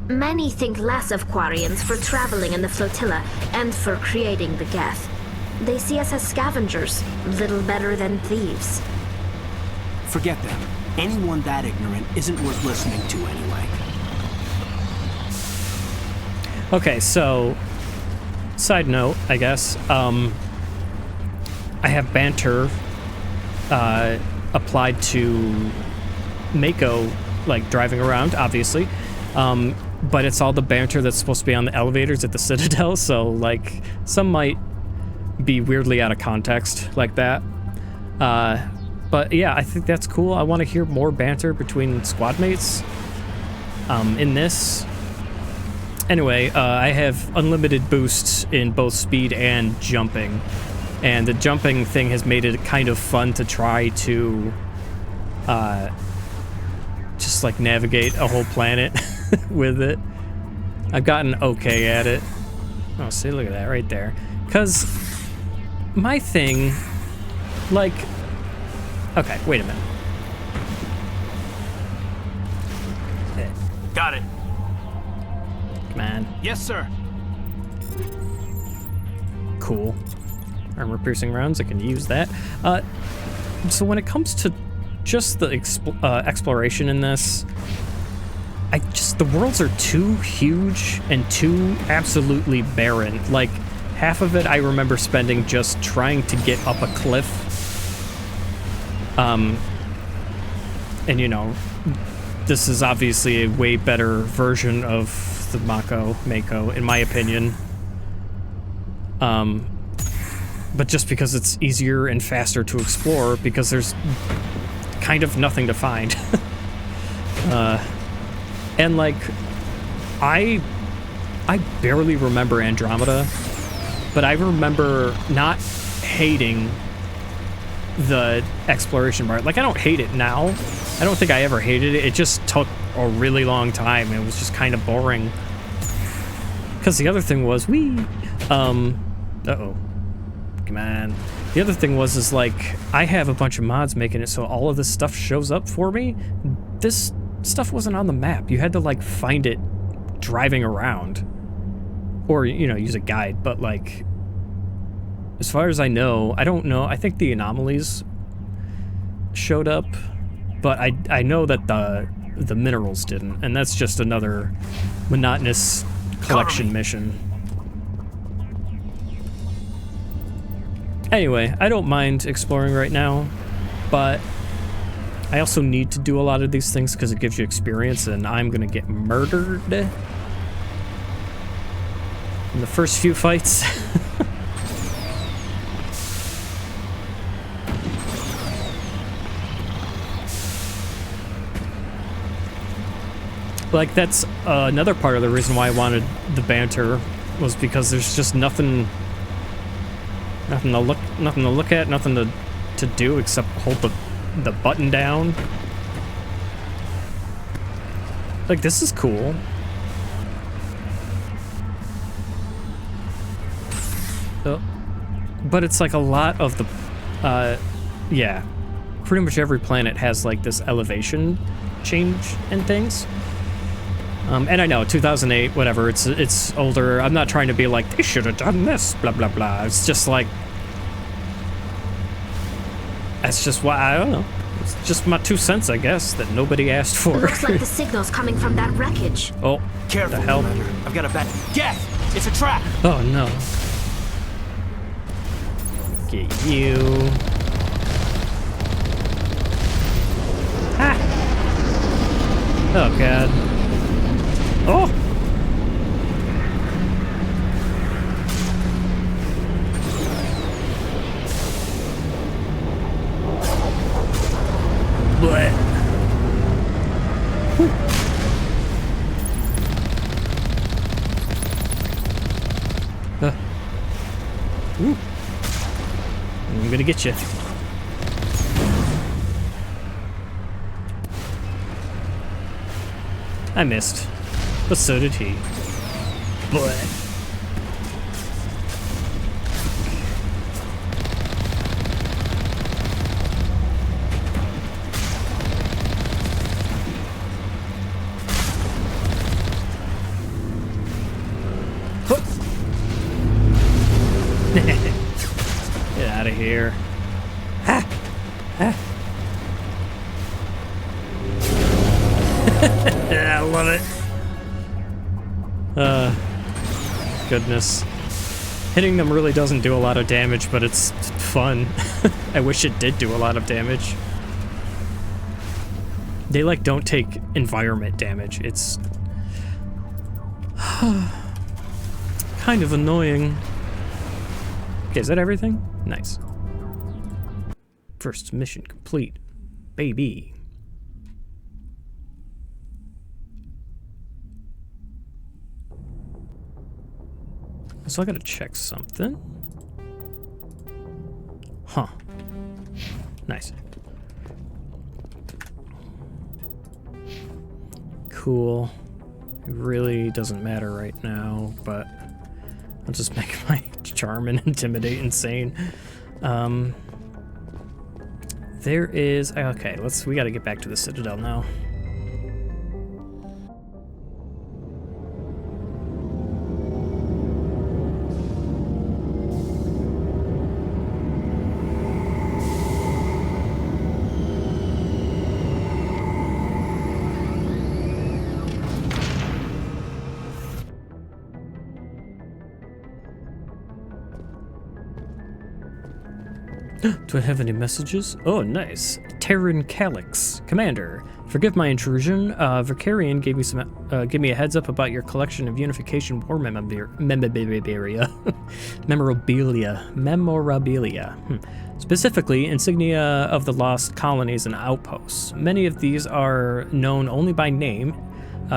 Many think less of Quarians for traveling in the flotilla and for creating the Geth. They see us as scavengers, little better than thieves. Forget them. Anyone that ignorant isn't worth listening to anyway. Okay, so, side note, I guess, I have Banter applied to Mako, like, driving around, obviously, but it's all the Banter that's supposed to be on the elevators at the Citadel, so, like, some might be weirdly out of context like that. But, yeah, I think that's cool. I want to hear more banter between squadmates in this. Anyway, I have unlimited boosts in both speed and jumping, and the jumping thing has made it kind of fun to try to just like navigate a whole planet with it. I've gotten okay at it. Oh, see, look at that right there. Because my thing, like, okay, wait a minute. Got it. Come on. Yes, sir. Cool. Armor-piercing rounds, I can use that. So when it comes to just the exploration in this, the worlds are too huge and too absolutely barren. Like, half of it I remember spending just trying to get up a cliff. And, you know, this is obviously a way better version of the Mako, in my opinion. But just because it's easier and faster to explore, because there's kind of nothing to find. And like, I barely remember Andromeda, but I remember not hating the exploration part. Like, I don't hate it now. I don't think I ever hated it. It just took a really long time. It was just kind of boring. Because the other thing was, uh-oh. Come on. The other thing was like, I have a bunch of mods making it so all of this stuff shows up for me. This stuff wasn't on the map. You had to, like, find it driving around. Or, you know, use a guide. But, like, as far as I know, I don't know. I think the anomalies showed up. But I know that the minerals didn't. And that's just another monotonous collection mission. Anyway, I don't mind exploring right now, but I also need to do a lot of these things because it gives you experience, and I'm gonna get murdered in the first few fights. Like, that's another part of the reason why I wanted the Banter, was because there's just nothing to look at, nothing to do except hold the button down. Like, this is cool. But it's like a lot of the, yeah, pretty much every planet has like this elevation change and things. And I know 2008, whatever, it's older. I'm not trying to be like, they should have done this, blah blah blah. It's just like, that's just why, I don't know. It's just my 2 cents, I guess, that nobody asked for. Looks like the signal's coming from that wreckage. Oh, careful, the hell? Commander. I've got a bad death. It's a trap. Oh no. Get you. Ha! Oh god. Oh! Blech. Ooh. I'm gonna get you. I missed, but so did he. But get out of here. Ha! Ha! Yeah, I love it. Goodness. Hitting them really doesn't do a lot of damage, but it's fun. I wish it did do a lot of damage. They, like, don't take environment damage. It's kind of annoying. Okay, is that everything? Nice. First mission complete. Baby. So I gotta check something. Huh. Nice. Cool. It really doesn't matter right now, but I'll just make my charm and intimidate insane. There is, okay, we gotta get back to the Citadel now. Do I have any messages? Oh, nice. Terran Calyx. Commander, forgive my intrusion. Vicarian gave me a heads up about your collection of Unification war memorabilia. Memorabilia. Specifically, insignia of the lost colonies and outposts. Many of these are known only by name,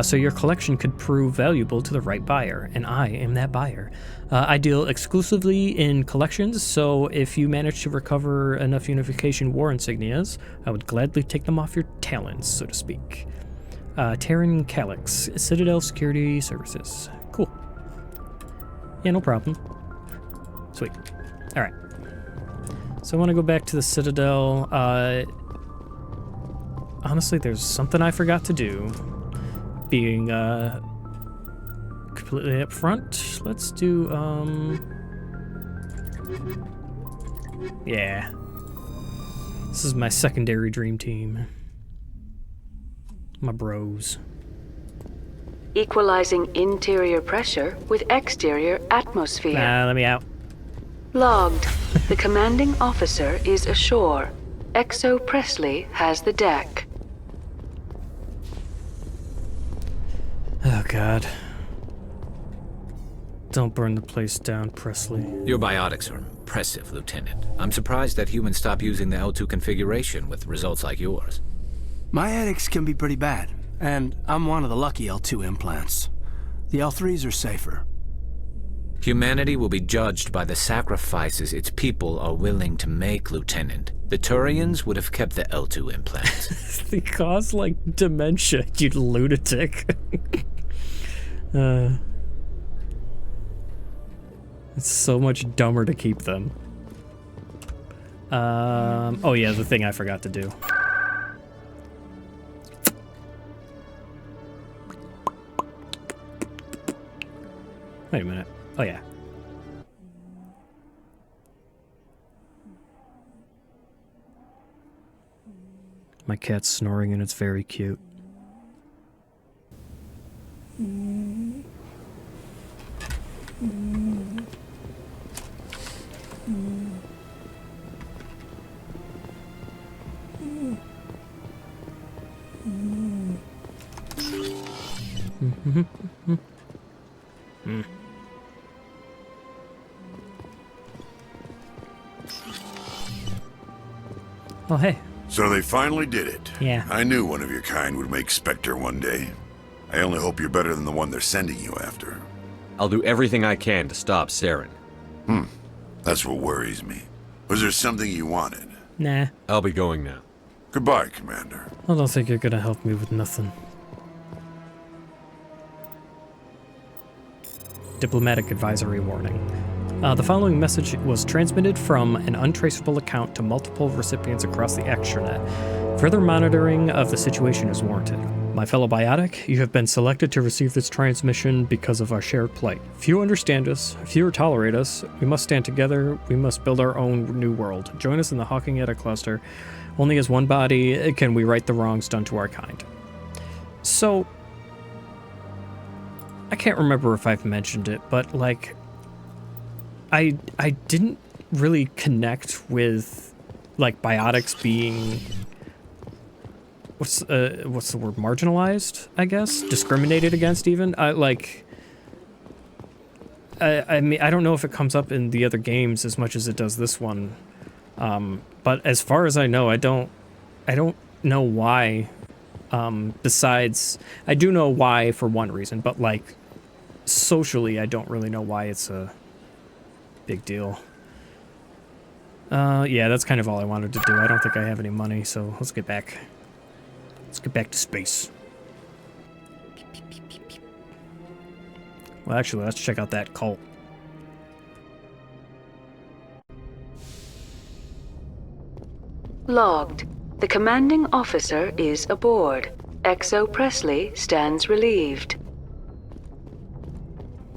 so your collection could prove valuable to the right buyer, and I am that buyer. I deal exclusively in collections, so if you manage to recover enough Unification war insignias, I would gladly take them off your talons, so to speak. Terran Calyx, Citadel Security Services. Cool. Yeah, no problem. Sweet. Alright. So I want to go back to the Citadel. Honestly, there's something I forgot to do. Being, completely up front. Let's do, yeah. This is my secondary dream team. My bros. Equalizing interior pressure with exterior atmosphere. Nah, let me out. Logged. The commanding officer is ashore. Exo Presley has the deck. Oh, God. Don't burn the place down, Presley. Your biotics are impressive, Lieutenant. I'm surprised that humans stop using the L2 configuration with results like yours. My ethics can be pretty bad. And I'm one of the lucky L2 implants. The L3s are safer. Humanity will be judged by the sacrifices its people are willing to make, Lieutenant. The Turians would have kept the L2 implants. They cause, like, dementia, you lunatic. It's so much dumber to keep them. Oh yeah, the thing I forgot to do. Wait a minute. Oh yeah. My cat's snoring and it's very cute. Oh, hey. So they finally did it. Yeah. I knew one of your kind would make Spectre one day. I only hope you're better than the one they're sending you after. I'll do everything I can to stop Saren. That's what worries me. Was there something you wanted? Nah. I'll be going now. Goodbye, Commander. I don't think you're gonna help me with nothing. Diplomatic advisory warning. The following message was transmitted from an untraceable account to multiple recipients across the extranet. Further monitoring of the situation is warranted. My fellow biotic, you have been selected to receive this transmission because of our shared plight. Few understand us, fewer tolerate us. We must stand together. We must build our own new world. Join us in the Hawking Etta cluster. Only as one body can we right the wrongs done to our kind. So, I can't remember if I've mentioned it, but like, I didn't really connect with like biotics being what's the word, marginalized, I guess, discriminated against even. I mean, I don't know if it comes up in the other games as much as it does this one, but as far as I know, I don't know why. Besides, I do know why for one reason, but like socially, I don't really know why it's a big deal. Yeah, that's kind of all I wanted to do. I don't think I have any money, so let's get back. Let's get back to space. Well, actually, let's check out that cult. Logged. The commanding officer is aboard. XO Presley stands relieved.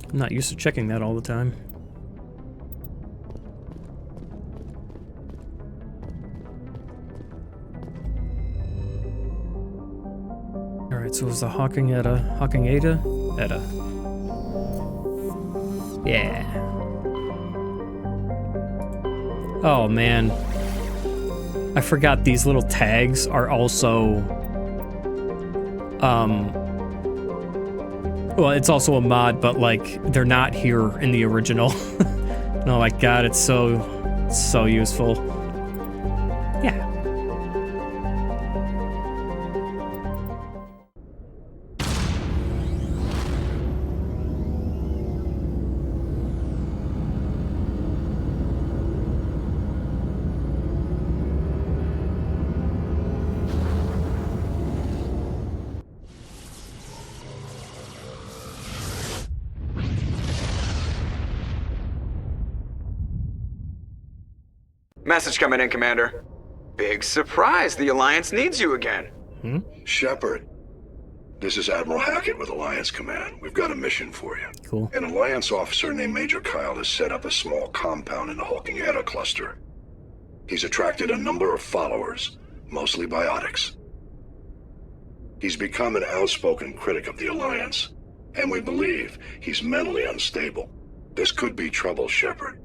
I'm not used to checking that all the time. Alright, so it was the Hawking Etta. Etta. Yeah. Oh man. I forgot these little tags are also well, it's also a mod, but like they're not here in the original. Oh my god, it's so useful. Yeah. Message coming in, Commander. Big surprise, the Alliance needs you again. Shepard, this is Admiral Hackett with Alliance Command. We've got a mission for you. Cool. An Alliance officer named Major Kyle has set up a small compound in the Hawking Etta cluster. He's attracted a number of followers, mostly biotics. He's become an outspoken critic of the Alliance, and we believe he's mentally unstable. This could be trouble, Shepard.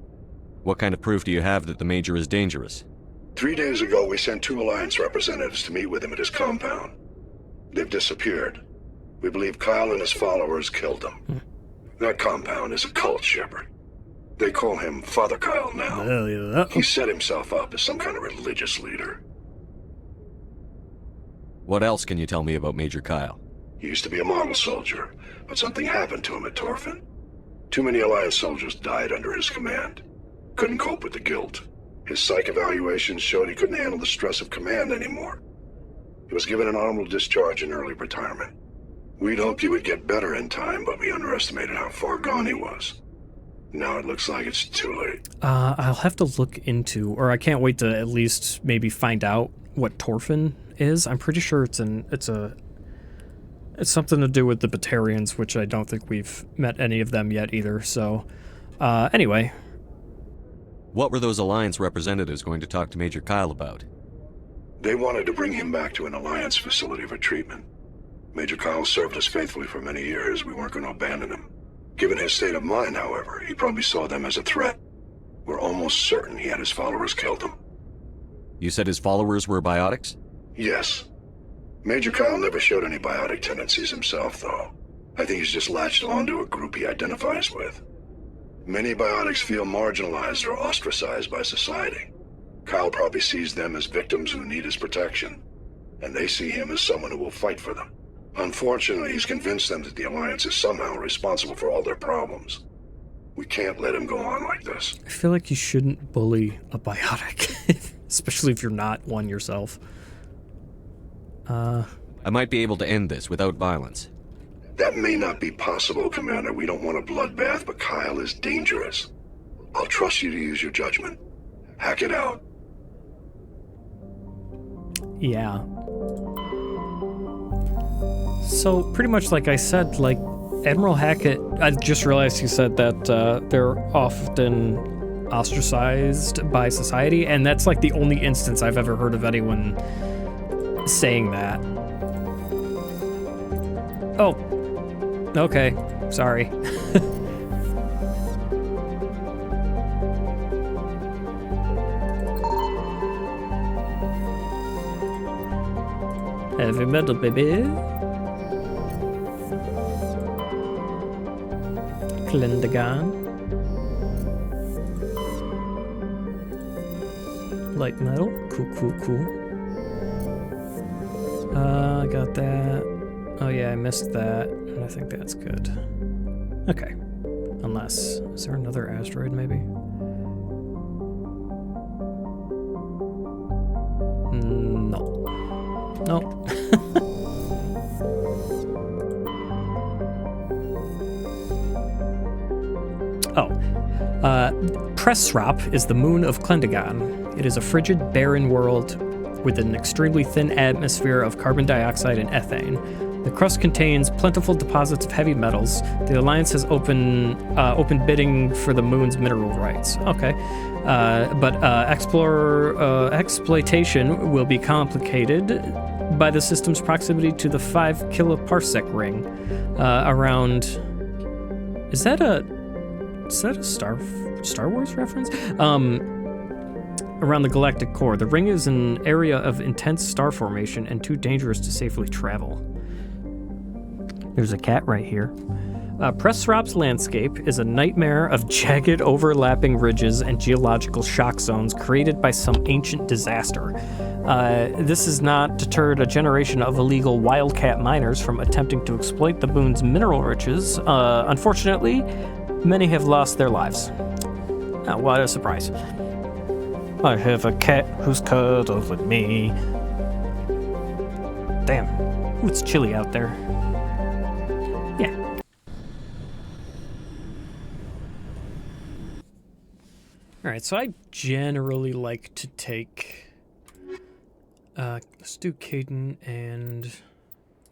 What kind of proof do you have that the Major is dangerous? 3 days ago, we sent 2 Alliance representatives to meet with him at his compound. They've disappeared. We believe Kyle and his followers killed them. That compound is a cult, Shepard. They call him Father Kyle now. He set himself up as some kind of religious leader. What else can you tell me about Major Kyle? He used to be a model soldier, but something happened to him at Torfin. Too many Alliance soldiers died under his command. Couldn't cope with the guilt. His psych evaluations showed he couldn't handle the stress of command anymore. He was given an honorable discharge in early retirement. We'd hoped he would get better in time, but we underestimated how far gone he was. Now it looks like it's too late. I'll have to look into, or I can't wait to at least maybe find out what Torfin is. I'm pretty sure it's something to do with the Batarians, which I don't think we've met any of them yet either. So, anyway. What were those Alliance representatives going to talk to Major Kyle about? They wanted to bring him back to an Alliance facility for treatment. Major Kyle served us faithfully for many years. We weren't going to abandon him. Given his state of mind, however, he probably saw them as a threat. We're almost certain he had his followers killed him. You said his followers were biotics? Yes. Major Kyle never showed any biotic tendencies himself, though. I think he's just latched onto a group he identifies with. Many biotics feel marginalized or ostracized by society. Kyle probably sees them as victims who need his protection, and they see him as someone who will fight for them. Unfortunately, he's convinced them that the Alliance is somehow responsible for all their problems. We can't let him go on like this. I feel like you shouldn't bully a biotic, especially if you're not one yourself. I might be able to end this without violence. That may not be possible, Commander. We don't want a bloodbath, but Kyle is dangerous. I'll trust you to use your judgment. Hack it out. Yeah. So, pretty much like I said, like, Admiral Hackett, I just realized he said that they're often ostracized by society, and that's like the only instance I've ever heard of anyone saying that. Oh. Okay. Sorry. Heavy metal, baby. Klendagon. Light metal. Cool. I got that. Oh yeah, I missed that. And I think that's good. Okay. Unless... Is there another asteroid, maybe? No. Nope. Pressrop is the moon of Klendagon. It is a frigid, barren world with an extremely thin atmosphere of carbon dioxide and ethane. The crust contains plentiful deposits of heavy metals. The Alliance has open bidding for the moon's mineral rights. Okay. But exploitation will be complicated by the system's proximity to the 5 kiloparsec ring around... Is that a Star Wars reference? Around the galactic core. The ring is an area of intense star formation and too dangerous to safely travel. There's a cat right here. Pressrop's landscape is a nightmare of jagged, overlapping ridges and geological shock zones created by some ancient disaster. This has not deterred a generation of illegal wildcat miners from attempting to exploit the moon's mineral riches. Unfortunately, many have lost their lives. Oh, what a surprise. I have a cat who's cuddled with me. Damn. Ooh, it's chilly out there. Yeah. Alright, so I generally like to take... let's do Caden and...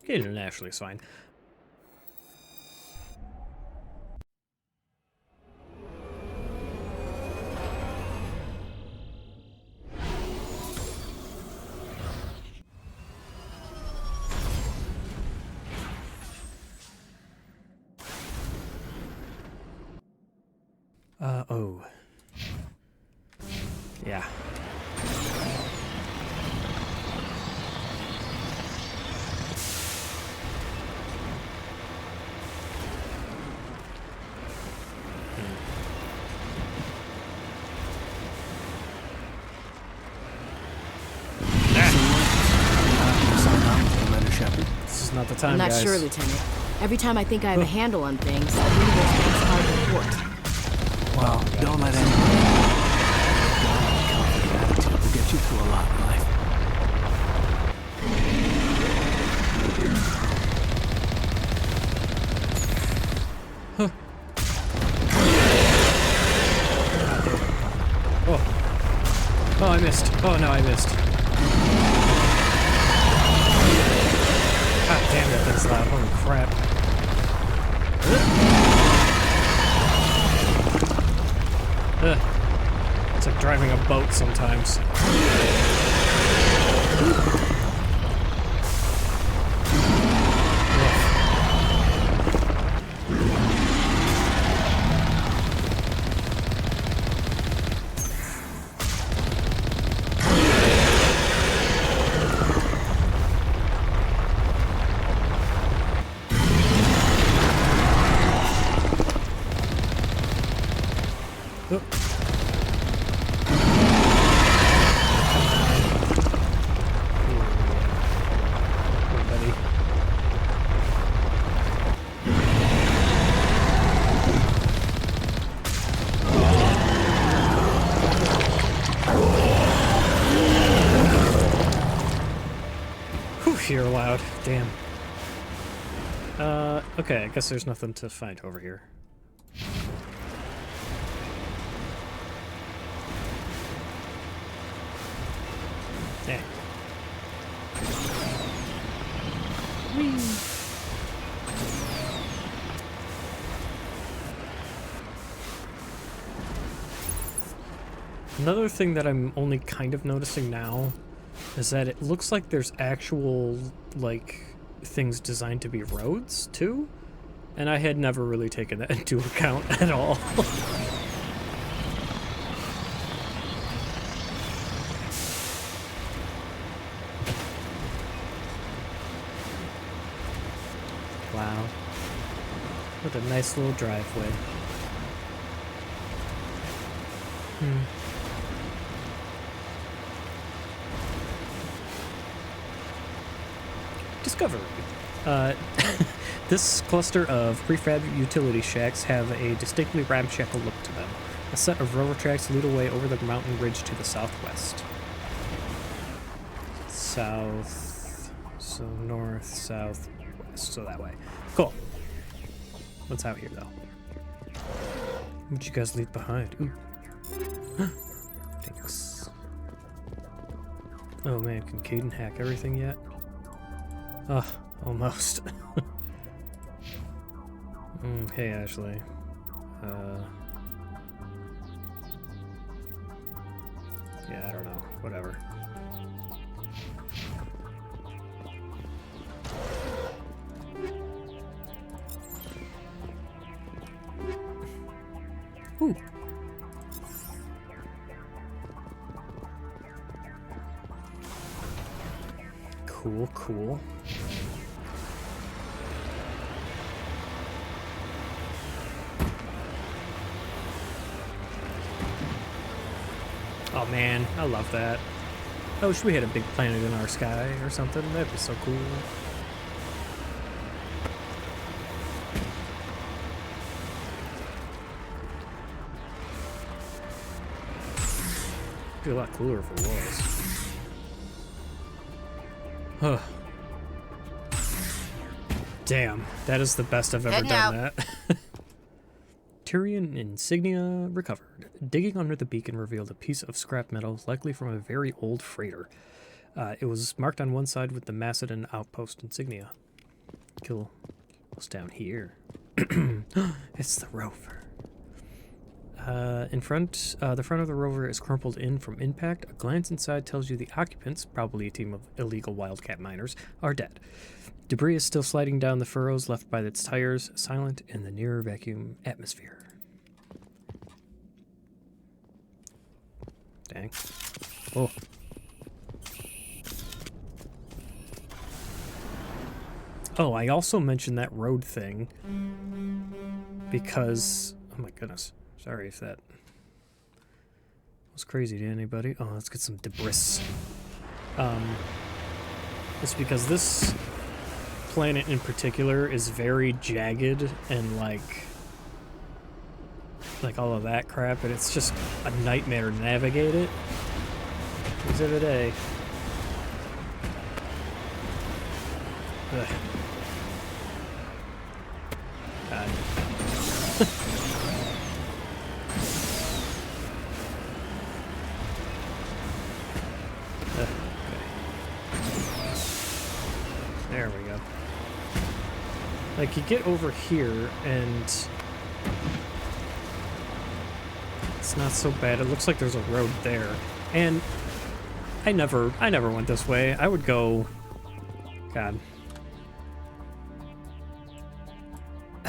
Caden and Ashley is fine. Oh. Yeah. This is not the time, I'm not guys. sure, Lieutenant. Every time I think I have a handle on things, the universe makes hard to report. Well, don't let anyone attitude will get you through a lot in life. Oh, I missed. Oh, no, I missed. God damn, that thing's loud. Holy crap. It's like driving a boat sometimes. You're loud. Damn. Okay, I guess there's nothing to find over here. Dang. Another thing that I'm only kind of noticing now is that it looks like there's actual, like, things designed to be roads, too? And I had never really taken that into account at all. Wow. What a nice little driveway. Discovery. This cluster of prefab utility shacks have a distinctly ramshackle look to them. A set of railroad tracks lead away over the mountain ridge to the southwest. South, so north, south, west, so that way. Cool. What's out here, though? What'd you guys leave behind? Ooh. Thanks. Oh man, can Caden hack everything yet? Ugh, almost. Hey, Ashley. Yeah, I don't know. Whatever. Ooh. Cool, cool. Oh man, I love that. I wish we had a big planet in our sky or something. That'd be so cool. It'd be a lot cooler if it was. Huh. Damn, that is the best I've ever done that. Tyrian insignia recovered. Digging under the beacon revealed a piece of scrap metal, likely from a very old freighter. It was marked on one side with the Macedon outpost insignia. Cool. What's down here? It's the rover. The front of the rover is crumpled in from impact. A glance inside tells you the occupants, probably a team of illegal wildcat miners, are dead. Debris is still sliding down the furrows left by its tires, silent in the near vacuum atmosphere. Dang. Oh. Oh, I also mentioned that road thing because... Oh my goodness. Sorry if that was crazy to anybody. Oh, let's get some debris. It's because this planet in particular is very jagged and like all of that crap, and it's just a nightmare to navigate it. Exhibit A. Ugh. God. Okay. There we go. Like, you get over here, and it's not so bad. It looks like there's a road there. And I never went this way. I would go... God.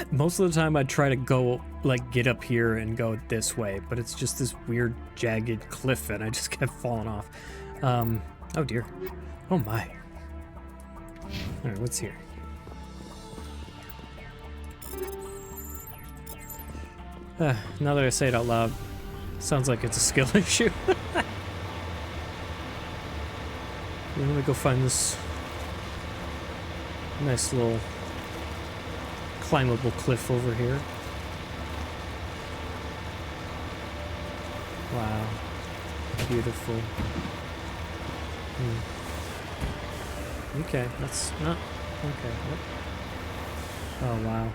Most of the time I'd try to go, like, get up here and go this way, but it's just this weird, jagged cliff, and I just kept falling off. Oh dear. Oh my. Alright, what's here? Now that I say it out loud, sounds like it's a skill issue. I'm gonna go find this nice little climbable cliff over here. Wow. Beautiful. Okay, that's not... Okay. What? Oh, wow.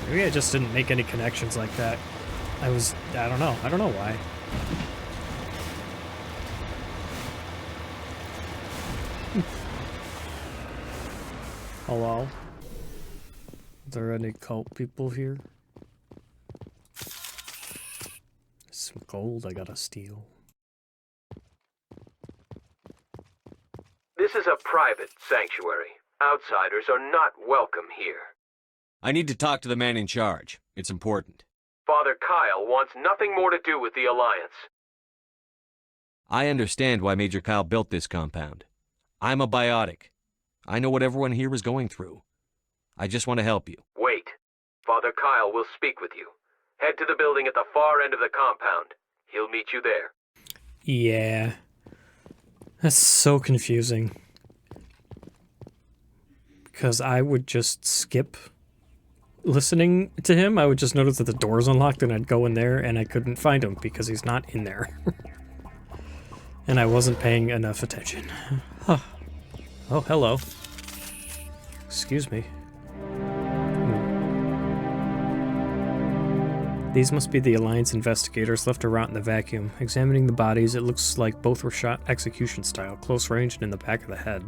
Maybe I just didn't make any connections like that. I don't know. I don't know why. Hello? Are there any cult people here? Some gold I gotta steal. This is a private sanctuary. Outsiders are not welcome here. I need to talk to the man in charge. It's important. Father Kyle wants nothing more to do with the Alliance. I understand why Major Kyle built this compound. I'm a biotic. I know what everyone here is going through. I just want to help you. Wait. Father Kyle will speak with you. Head to the building at the far end of the compound. He'll meet you there. Yeah. That's so confusing. Because I would just skip listening to him. I would just notice that the door's unlocked and I'd go in there and I couldn't find him because he's not in there. And I wasn't paying enough attention. Huh. Oh, hello. Excuse me. These must be the Alliance investigators left around in the vacuum. Examining the bodies, it looks like both were shot execution style, close range and in the back of the head.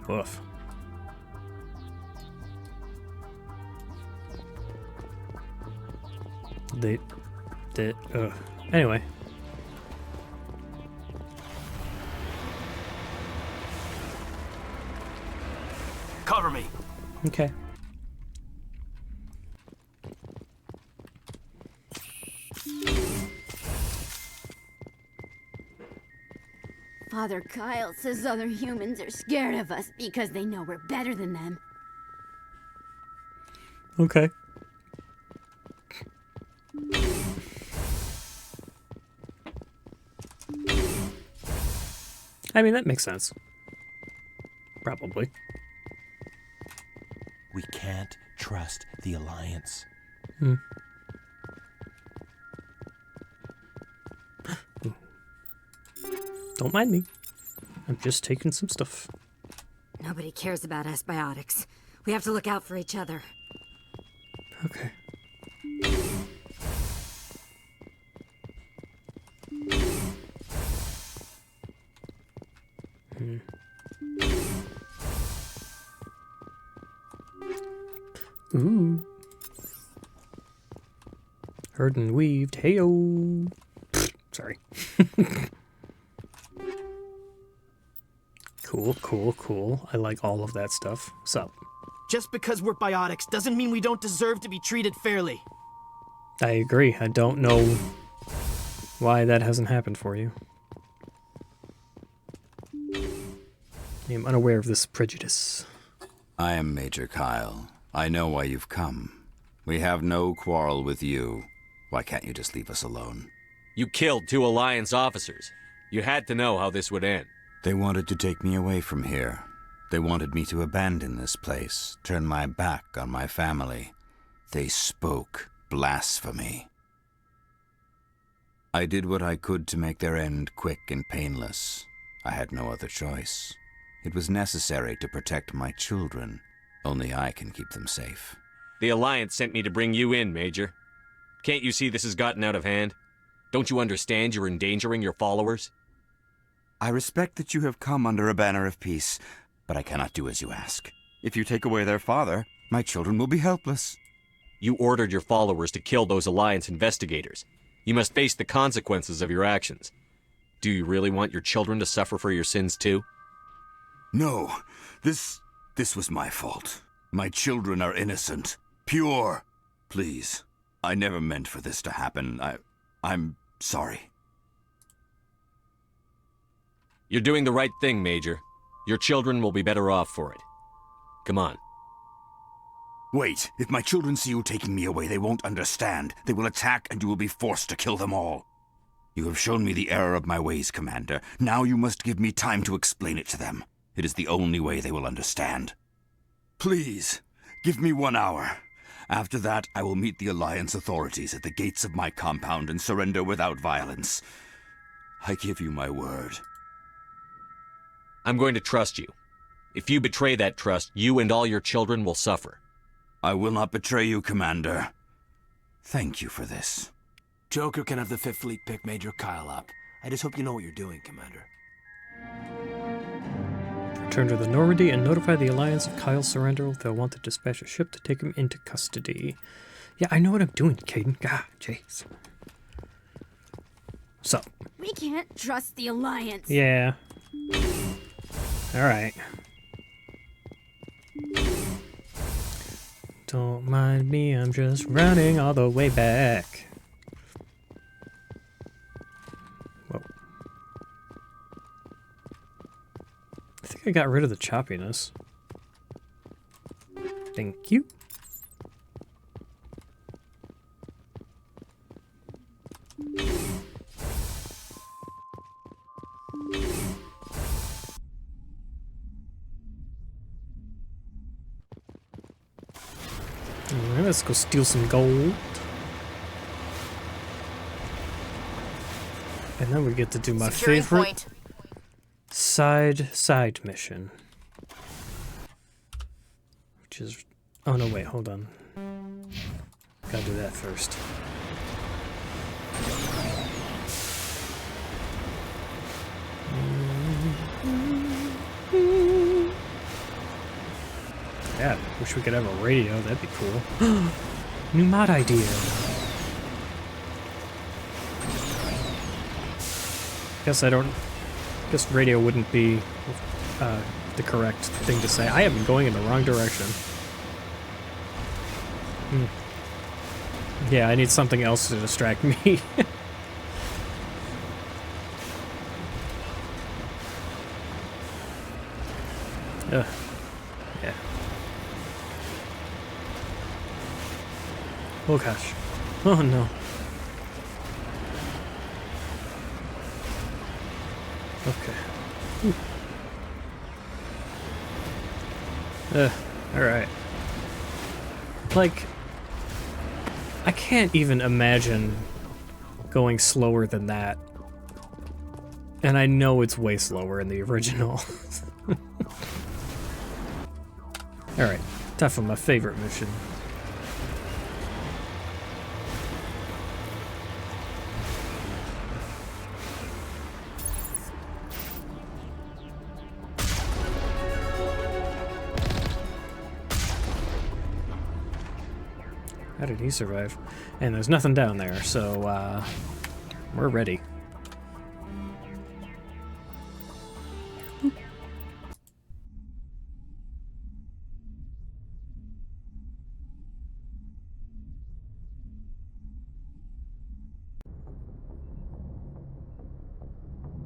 Woof. Anyway. Cover me. Okay. Father Kyle says other humans are scared of us because they know we're better than them. Okay. I mean, that makes sense. Probably. We can't trust the Alliance. Don't mind me. I'm just taking some stuff. Nobody cares about us biotics. We have to look out for each other. Okay. Ooh. Heard and weaved. Heyo. Sorry. Cool, cool, cool. I like all of that stuff. So. Just because we're biotics doesn't mean we don't deserve to be treated fairly. I agree. I don't know why that hasn't happened for you. I am unaware of this prejudice. I am Major Kyle. I know why you've come. We have no quarrel with you. Why can't you just leave us alone? You killed 2 Alliance officers. You had to know how this would end. They wanted to take me away from here. They wanted me to abandon this place, turn my back on my family. They spoke blasphemy. I did what I could to make their end quick and painless. I had no other choice. It was necessary to protect my children. Only I can keep them safe. The Alliance sent me to bring you in, Major. Can't you see this has gotten out of hand? Don't you understand you're endangering your followers? I respect that you have come under a banner of peace, but I cannot do as you ask. If you take away their father, my children will be helpless. You ordered your followers to kill those Alliance investigators. You must face the consequences of your actions. Do you really want your children to suffer for your sins too? No, this was my fault. My children are innocent, pure. Please, I never meant for this to happen. I'm sorry. You're doing the right thing, Major. Your children will be better off for it. Come on. Wait, if my children see you taking me away, they won't understand. They will attack and you will be forced to kill them all. You have shown me the error of my ways, Commander. Now you must give me time to explain it to them. It is the only way they will understand. Please, give me 1 hour. After that, I will meet the Alliance authorities at the gates of my compound and surrender without violence. I give you my word. I'm going to trust you. If you betray that trust, you and all your children will suffer. I will not betray you, Commander. Thank you for this. Joker can have the 5th Fleet pick Major Kyle up. I just hope you know what you're doing, Commander. Return to the Normandy and notify the Alliance of Kyle's surrender. They'll want to dispatch a ship to take him into custody. Yeah, I know what I'm doing, Caden. God, jeez. So. We can't trust the Alliance. Yeah. Alright. Don't mind me, I'm just running all the way back. Whoa. I think I got rid of the choppiness. Thank you. Alright, let's go steal some gold. And then we get to do my favorite side mission. Which is... oh no, wait, hold on. Gotta do that first. Yeah, wish we could have a radio, that'd be cool. New mod idea. Guess radio wouldn't be the correct thing to say. I am going in the wrong direction. Yeah, I need something else to distract me. Yeah. Oh gosh. Oh no. Okay. Alright. Like, I can't even imagine going slower than that. And I know it's way slower in the original. Alright, time for my favorite mission. How did he survive? And there's nothing down there, so we're ready.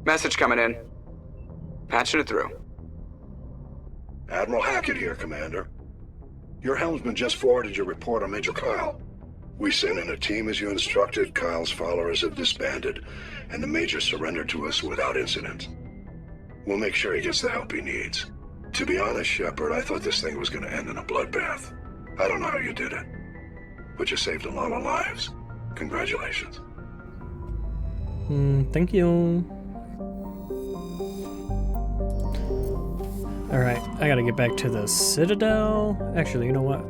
Message coming in. Patching it through. Admiral Hackett here, Commander. Your helmsman just forwarded your report on Major Kyle. We sent in a team as you instructed. Kyle's followers have disbanded, and the Major surrendered to us without incident. We'll make sure he gets the help he needs. To be honest, Shepard, I thought this thing was going to end in a bloodbath. I don't know how you did it, but you saved a lot of lives. Congratulations. Thank you. Alright, I gotta get back to the Citadel. Actually, you know what?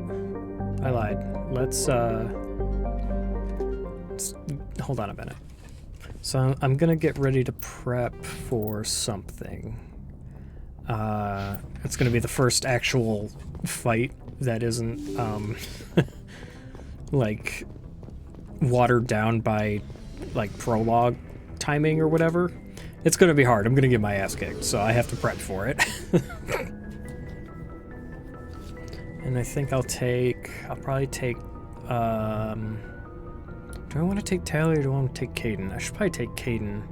I lied. Let's hold on a minute. So I'm gonna get ready to prep for something. It's gonna be the first actual fight that isn't like watered down by like prologue timing or whatever. It's gonna be hard. I'm gonna get my ass kicked, so I have to prep for it. And I think I'll probably take, do I want to take Tally or do I want to take Caden? I should probably take Caden.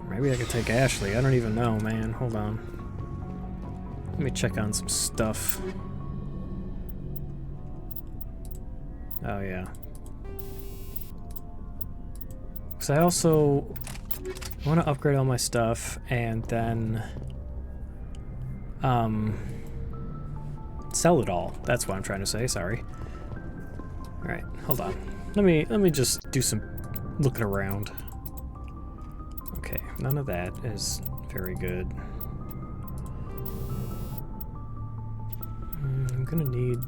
Maybe I could take Ashley. I don't even know, man. Hold on. Let me check on some stuff. Oh, yeah. Because I also want to upgrade all my stuff and then sell it all. That's what I'm trying to say, sorry. Alright, hold on. Let me just do some looking around. Okay, none of that is very good. I'm gonna need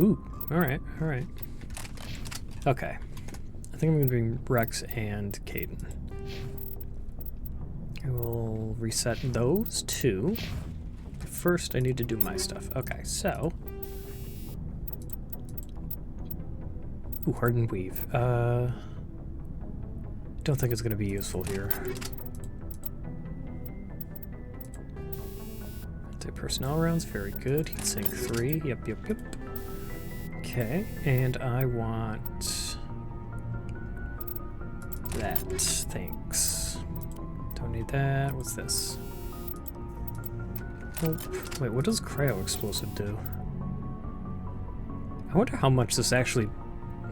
Ooh, alright. Okay. I think I'm gonna bring Rex and Caden. I will reset those two. First, I need to do my stuff. Okay, so. Ooh, Hardened Weave. Don't think it's gonna be useful here. Anti-personnel rounds, very good. Heatsink 3, yep. Okay, and I want that, thanks. Don't need that, what's this? Nope. Wait, what does Cryo Explosive do? I wonder how much this actually,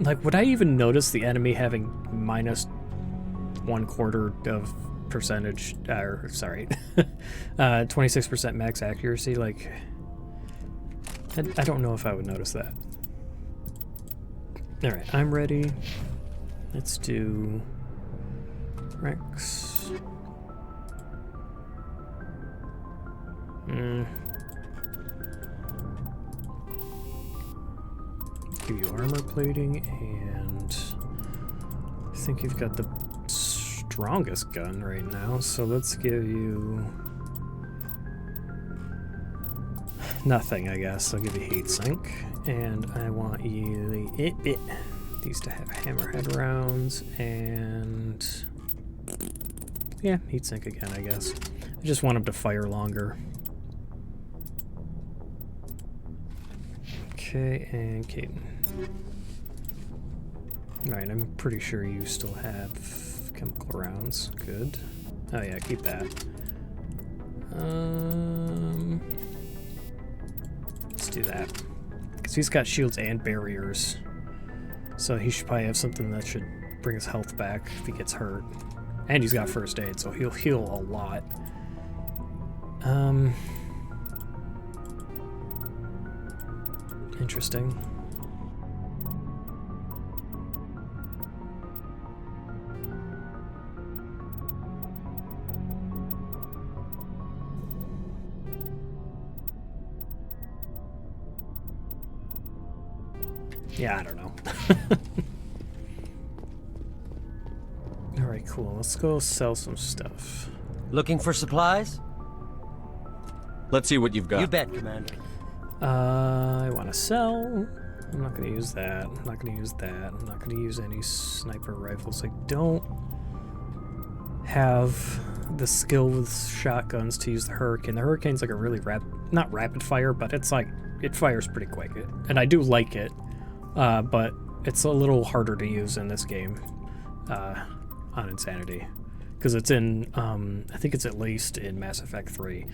like, would I even notice the enemy having minus 1/4 of percentage, or sorry, 26% max accuracy? Like, I don't know if I would notice that. Alright, I'm ready. Let's do Rex. Give you armor plating, and I think you've got the strongest gun right now, so let's give you nothing, I guess. I'll give you heatsink, and I want you these to have hammerhead rounds, and yeah, heatsink again, I guess. I just want them to fire longer. Okay, and Caden. Alright, I'm pretty sure you still have chemical rounds. Good. Oh yeah, keep that. Let's do that. Because he's got shields and barriers. So he should probably have something that should bring his health back if he gets hurt. And he's got first aid, so he'll heal a lot. Interesting. Yeah, I don't know. Alright, cool. Let's go sell some stuff. Looking for supplies? Let's see what you've got. You bet, Commander. I want to sell. I'm not going to use that. I'm not going to use that. I'm not going to use any sniper rifles. I don't have the skill with shotguns to use the Hurricane. The Hurricane's like a really not rapid fire, but it's like, it fires pretty quick. And I do like it, but it's a little harder to use in this game on Insanity. Because it's in, I think it's at least in Mass Effect 3.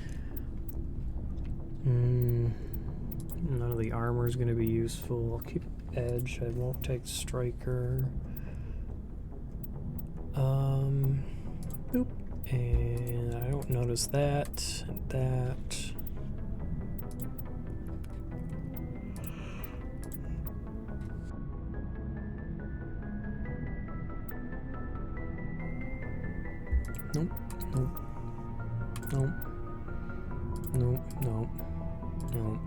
None of the armor is going to be useful. I'll keep Edge. I won't take Striker. Boop. And I don't notice that and that. Nope, nope, nope, nope, nope, nope.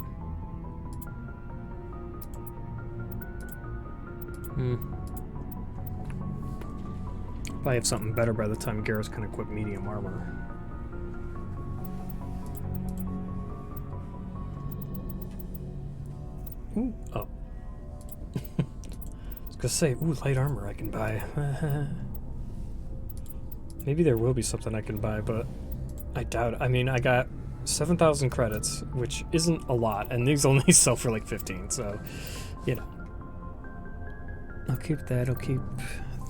Probably have something better by the time Garrus can equip medium armor. Ooh, oh. I was gonna say, ooh, light armor I can buy. Maybe there will be something I can buy, but I doubt it. I mean, I got 7,000 credits, which isn't a lot, and these only sell for like 15, so, you know. I'll keep that, I'll keep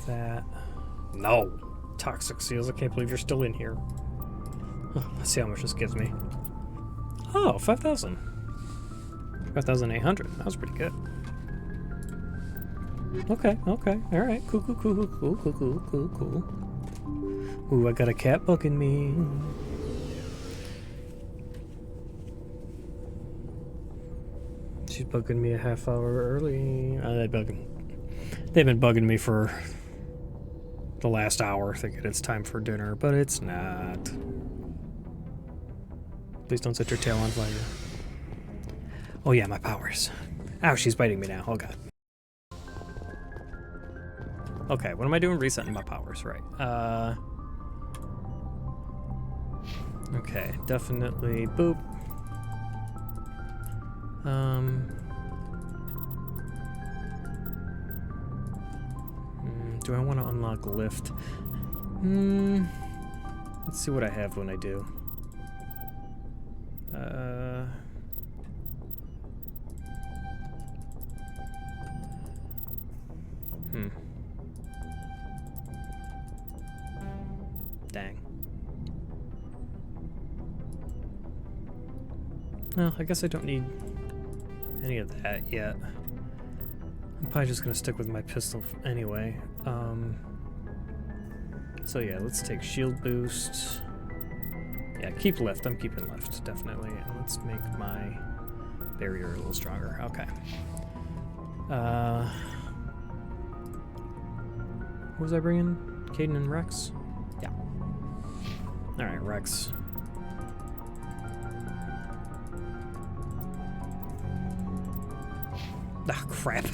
that. No! Toxic seals, I can't believe you're still in here. Let's see how much this gives me. Oh, 5,000. 5,800. That was pretty good. Okay, okay, alright. Cool, cool, cool, cool, cool, cool, cool, cool. Ooh, I got a cat bugging me. She's bugging me a half hour early. They've been bugging me for the last hour, thinking it's time for dinner, but it's not. Please don't set your tail on fire. Oh yeah, my powers. Ow, she's biting me now. Oh god. Okay, what am I doing? Resetting my powers, right. Okay, definitely boop. Do I want to unlock lift? Let's see what I have when I do. Dang. Well, I guess I don't need any of that yet. I'm probably just gonna stick with my pistol anyway. So yeah, let's take shield boost. Yeah, keep lift. I'm keeping lift, definitely. And let's make my barrier a little stronger. Okay. What was I bringing? Caden and Rex? Yeah. Alright, Rex. Ah, crap.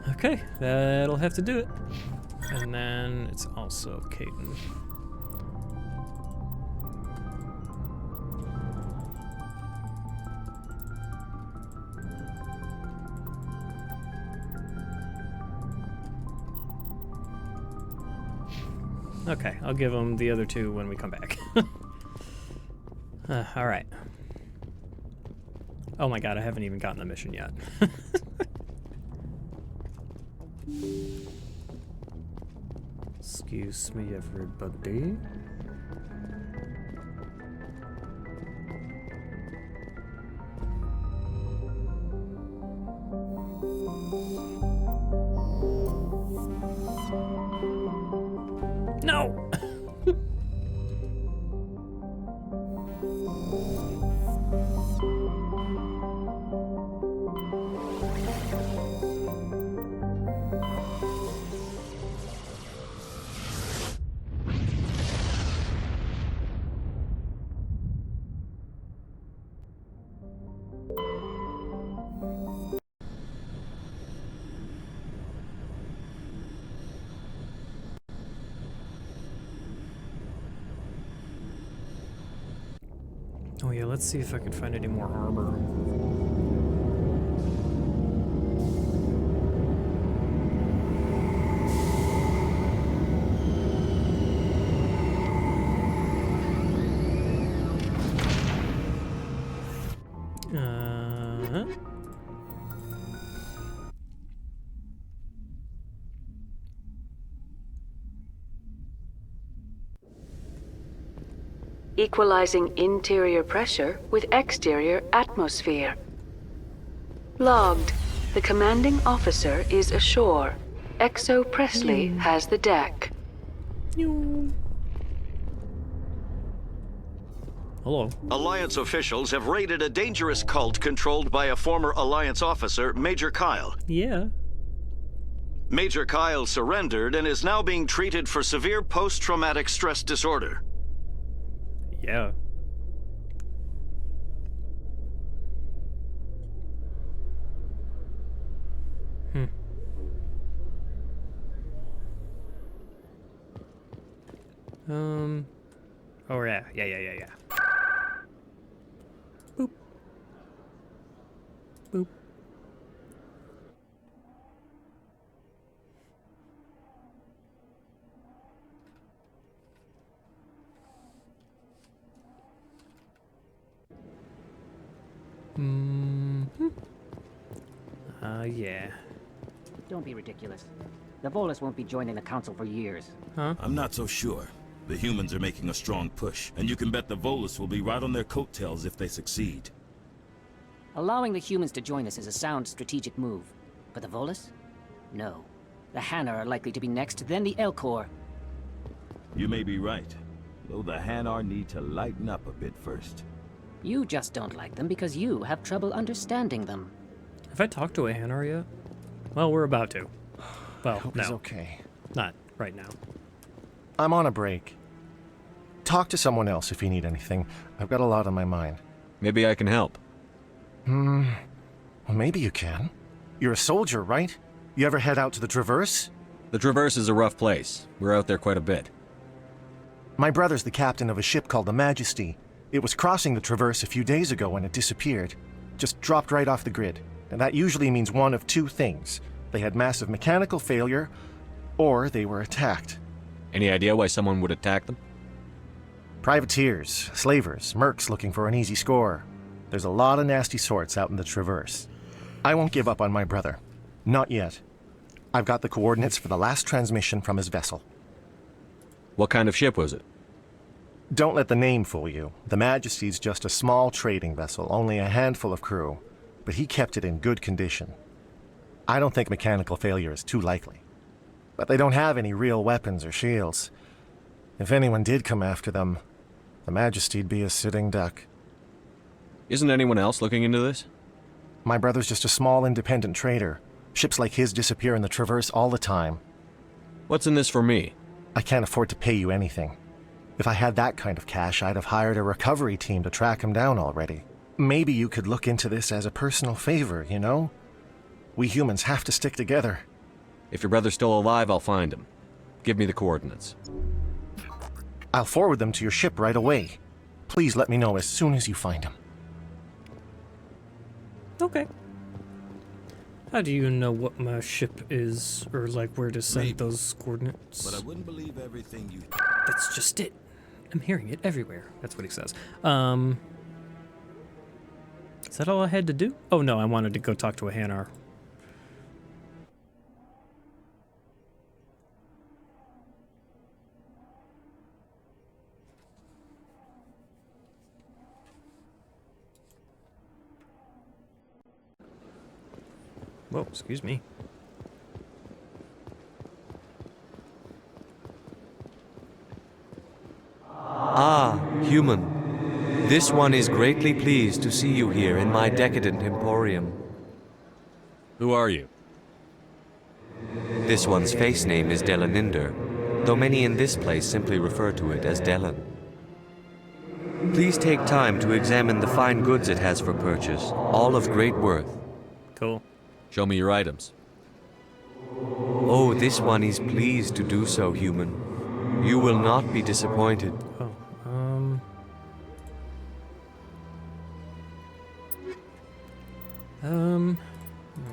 Okay, that'll have to do it. And then it's also Caden. Okay, I'll give him the other two when we come back. Alright. Oh my god, I haven't even gotten the mission yet. Excuse me, everybody. No! Oh yeah, let's see if I can find any more armor. equalizing interior pressure with exterior atmosphere. Logged. The commanding officer is ashore. Exo Presley has the deck. Hello. Alliance officials have raided a dangerous cult controlled by a former Alliance officer, Major Kyle. Yeah. Major Kyle surrendered and is now being treated for severe post-traumatic stress disorder. Yeah. Oh yeah. Boop. Boop. Yeah. Don't be ridiculous. The Volus won't be joining the Council for years. Huh? I'm not so sure. The humans are making a strong push, and you can bet the Volus will be right on their coattails if they succeed. Allowing the humans to join us is a sound strategic move. But the Volus? No. The Hanar are likely to be next, then the Elcor. You may be right, though the Hanar need to lighten up a bit first. You just don't like them because you have trouble understanding them. Have I talked to a Hanar yet? Well, we're about to. Well, Hope no. he's okay. Not right now. I'm on a break. Talk to someone else if you need anything. I've got a lot on my mind. Maybe I can help. Well, maybe you can. You're a soldier, right? You ever head out to the Traverse? The Traverse is a rough place. We're out there quite a bit. My brother's the captain of a ship called the Majesty. It was crossing the Traverse a few days ago when it disappeared. Just dropped right off the grid. And that usually means one of two things. They had massive mechanical failure, or they were attacked. Any idea why someone would attack them? Privateers, slavers, mercs looking for an easy score. There's a lot of nasty sorts out in the Traverse. I won't give up on my brother. Not yet. I've got the coordinates for the last transmission from his vessel. What kind of ship was it? Don't let the name fool you. The Majesty's just a small trading vessel, only a handful of crew. But he kept it in good condition. I don't think mechanical failure is too likely. But they don't have any real weapons or shields. If anyone did come after them, the Majesty'd be a sitting duck. Isn't anyone else looking into this? My brother's just a small independent trader. Ships like his disappear in the Traverse all the time. What's in this for me? I can't afford to pay you anything. If I had that kind of cash, I'd have hired a recovery team to track him down already. Maybe you could look into this as a personal favor, you know? We humans have to stick together. If your brother's still alive, I'll find him. Give me the coordinates. I'll forward them to your ship right away. Please let me know as soon as you find him. Okay. How do you know what my ship is, or like where to send those coordinates? But I wouldn't believe everything you... That's just it. I'm hearing it everywhere. That's what he says. Is that all I had to do? Oh no, I wanted to go talk to a Hanar. Whoa, excuse me. Ah, human. This one is greatly pleased to see you here in my decadent emporium. Who are you? This one's face name is Delaninder, though many in this place simply refer to it as Delan. Please take time to examine the fine goods it has for purchase, all of great worth. Cool. Show me your items. Oh, this one is pleased to do so, human. You will not be disappointed.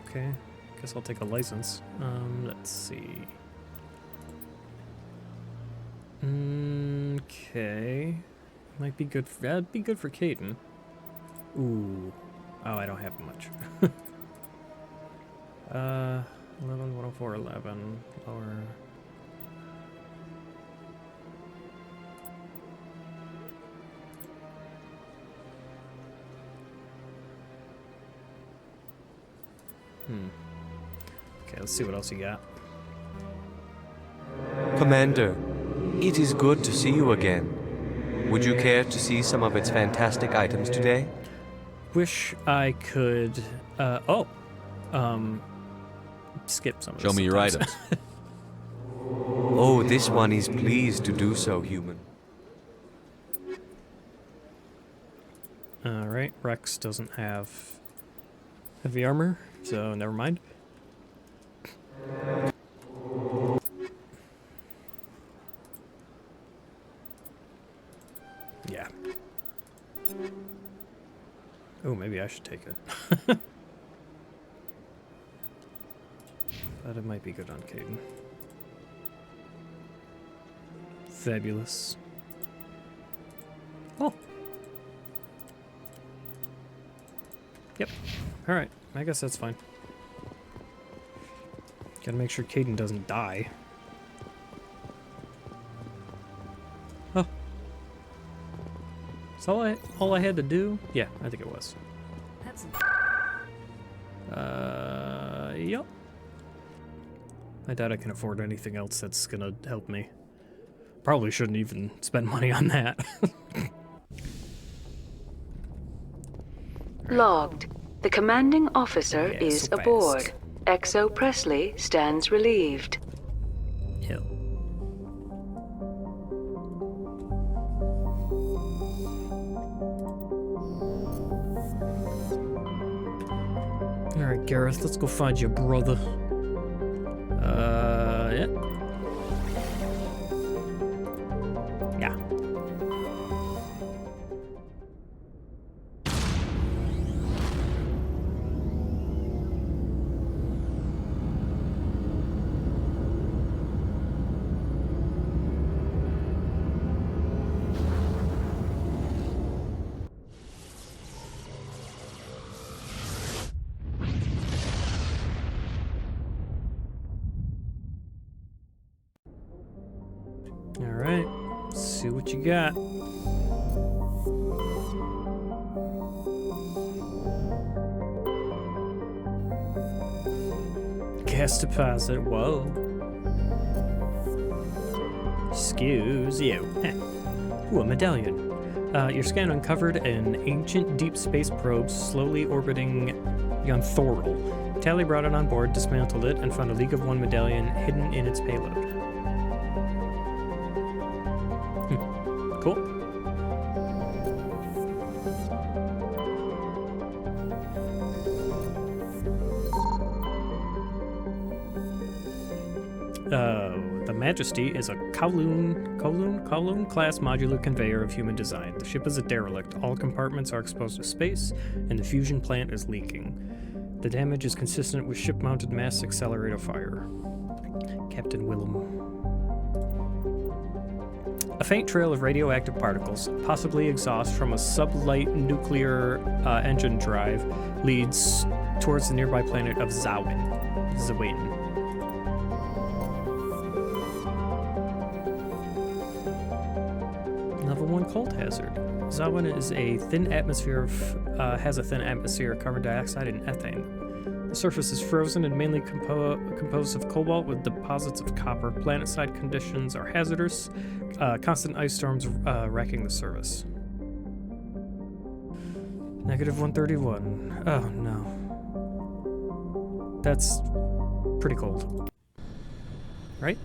Okay. Guess I'll take a license. Let's see. Okay. Might be good for, that'd be good for Caden. Ooh. Oh, I don't have much. 11, 104, 11. Lower. Okay, let's see what else you got. Commander, it is good to see you again. Would you care to see some of its fantastic items today? Wish I could, skip some of Show this me your sometimes. items. Oh, this one is pleased to do so, human. Alright, Rex doesn't have heavy armor, so never mind. Yeah. Oh, maybe I should take it. But it might be good on Caden. Fabulous. Oh. Yep. Alright, I guess that's fine. Gotta make sure Caden doesn't die. Oh. Is all I had to do? Yeah, I think it was. Yep. I doubt I can afford anything else that's gonna help me. Probably shouldn't even spend money on that. Logged. The commanding officer Yeah, is so aboard. fast. XO Presley stands relieved. Hill. Alright, Gareth, let's go find your brother. Yeah. Yeah. Alright, see what you got. Gas deposit, whoa. Excuse you. Ooh, a medallion. Your scan uncovered an ancient deep space probe slowly orbiting Yonthoral. Tally brought it on board, dismantled it, and found a League of One medallion hidden in its payload. Cool. The Majesty is a Kowloon class modular conveyor of human design. The ship is a derelict. All compartments are exposed to space, and the fusion plant is leaking. The damage is consistent with ship-mounted mass accelerator fire. Captain Willem. A faint trail of radioactive particles, possibly exhaust from a sublight nuclear engine drive, leads towards the nearby planet of Zawin. Level 1 cold hazard. Zawin is a thin atmosphere has a thin atmosphere of carbon dioxide and ethane. The surface is frozen and mainly composed of cobalt with deposits of copper. Planet-side conditions are hazardous. Constant ice storms wrecking the surface. -131. Oh no. That's pretty cold. Right?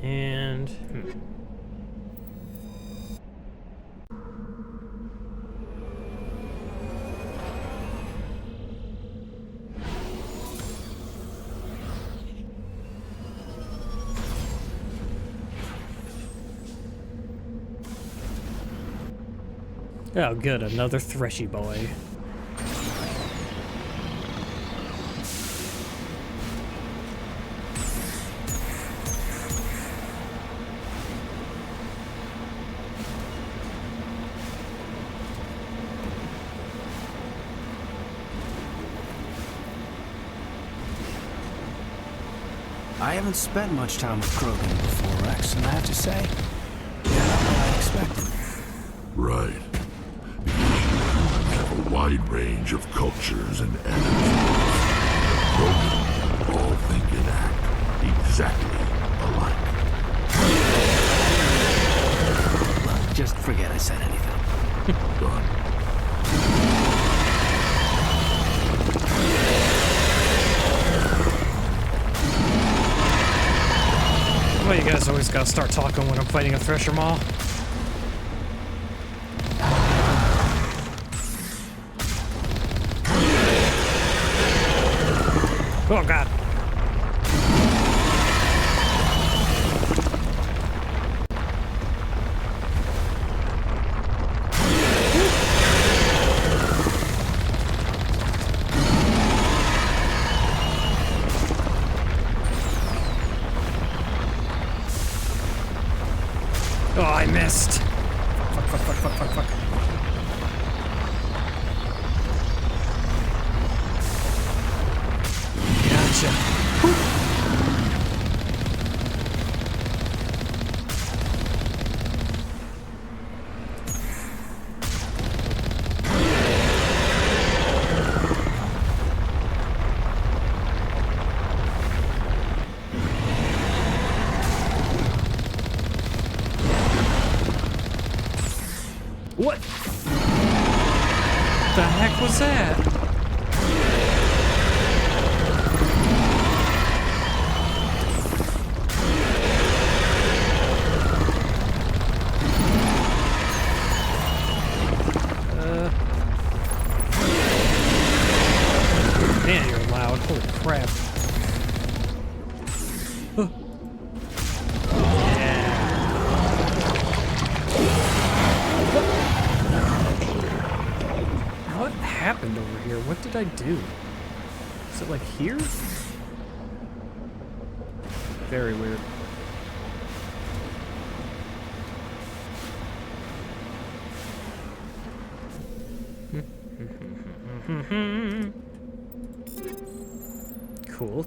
And oh good, another threshy boy. I haven't spent much time with Krogan before, Rex, and I have to say, Right. Because humans have a wide range of cultures and attitudes. Broken, all think and act exactly alike. Look, just forget I said anything. Done. Well, you guys always gotta start talking when I'm fighting a Thresher Maw. Oh god. Oh, I missed. Fuck. Gotcha. What the heck was that? Man, you're loud. Holy crap. What happened over here? What did I do? Is it like here? Very weird.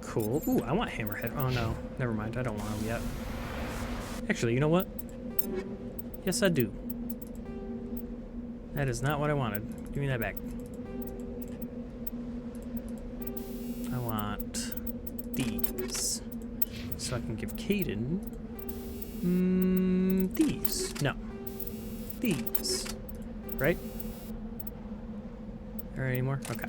Cool. Ooh, I want Hammerhead. Oh no, never mind. I don't want him yet. Actually, you know what? Yes, I do. That is not what I wanted. Give me that back. I want these. So I can give Caden these. No. These. Right? Are there any more? Okay.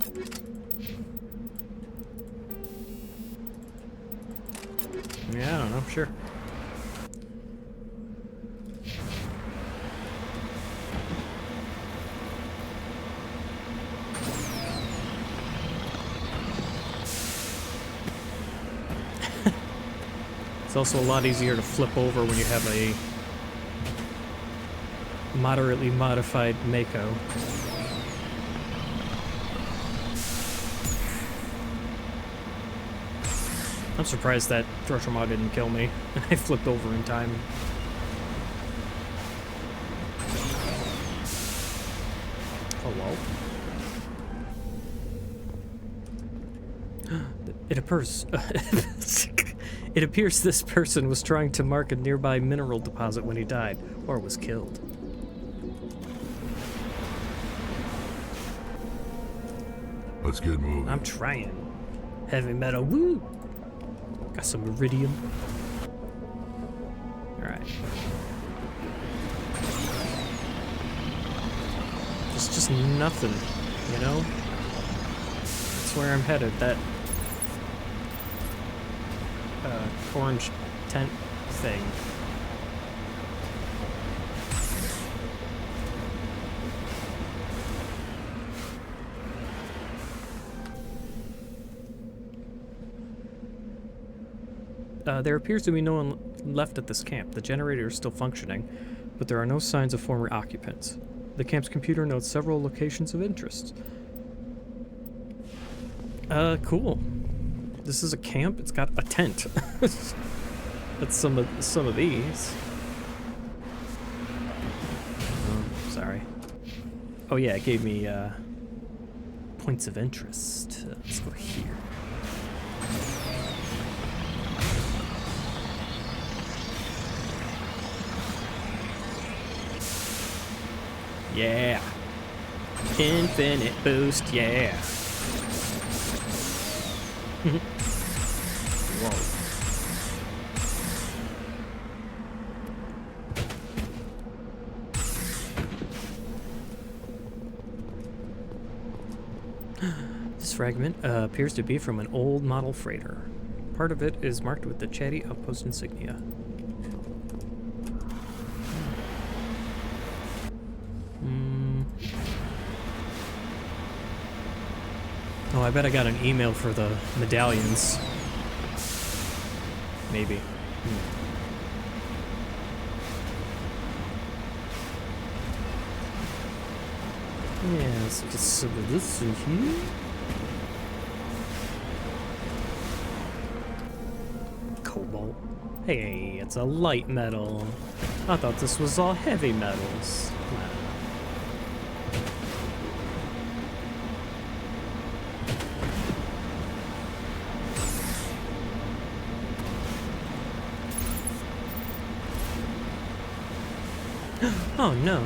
Yeah, I don't know. Sure. It's also a lot easier to flip over when you have a moderately modified Mako. I'm surprised that Thresher Maw didn't kill me. I flipped over in time. Hello? It appears this person was trying to mark a nearby mineral deposit when he died, or was killed. Let's get moving. I'm trying. Heavy metal, woo! Got some iridium. Alright. There's just nothing, you know? That's where I'm headed, that orange tent thing. There appears to be no one left at this camp. The generator is still functioning, but there are no signs of former occupants. The camp's computer notes several locations of interest. Cool. This is a camp. It's got a tent. That's some of these. Oh, sorry. Oh yeah, it gave me points of interest. Let's go here. Yeah. Infinite boost, yeah. Whoa. This fragment appears to be from an old model freighter. Part of it is marked with the Chatty Outpost insignia. Oh, I bet I got an email for the medallions. Maybe. Yeah, let's get some of this in here. Cobalt. Hey, it's a light metal. I thought this was all heavy metals. Oh no.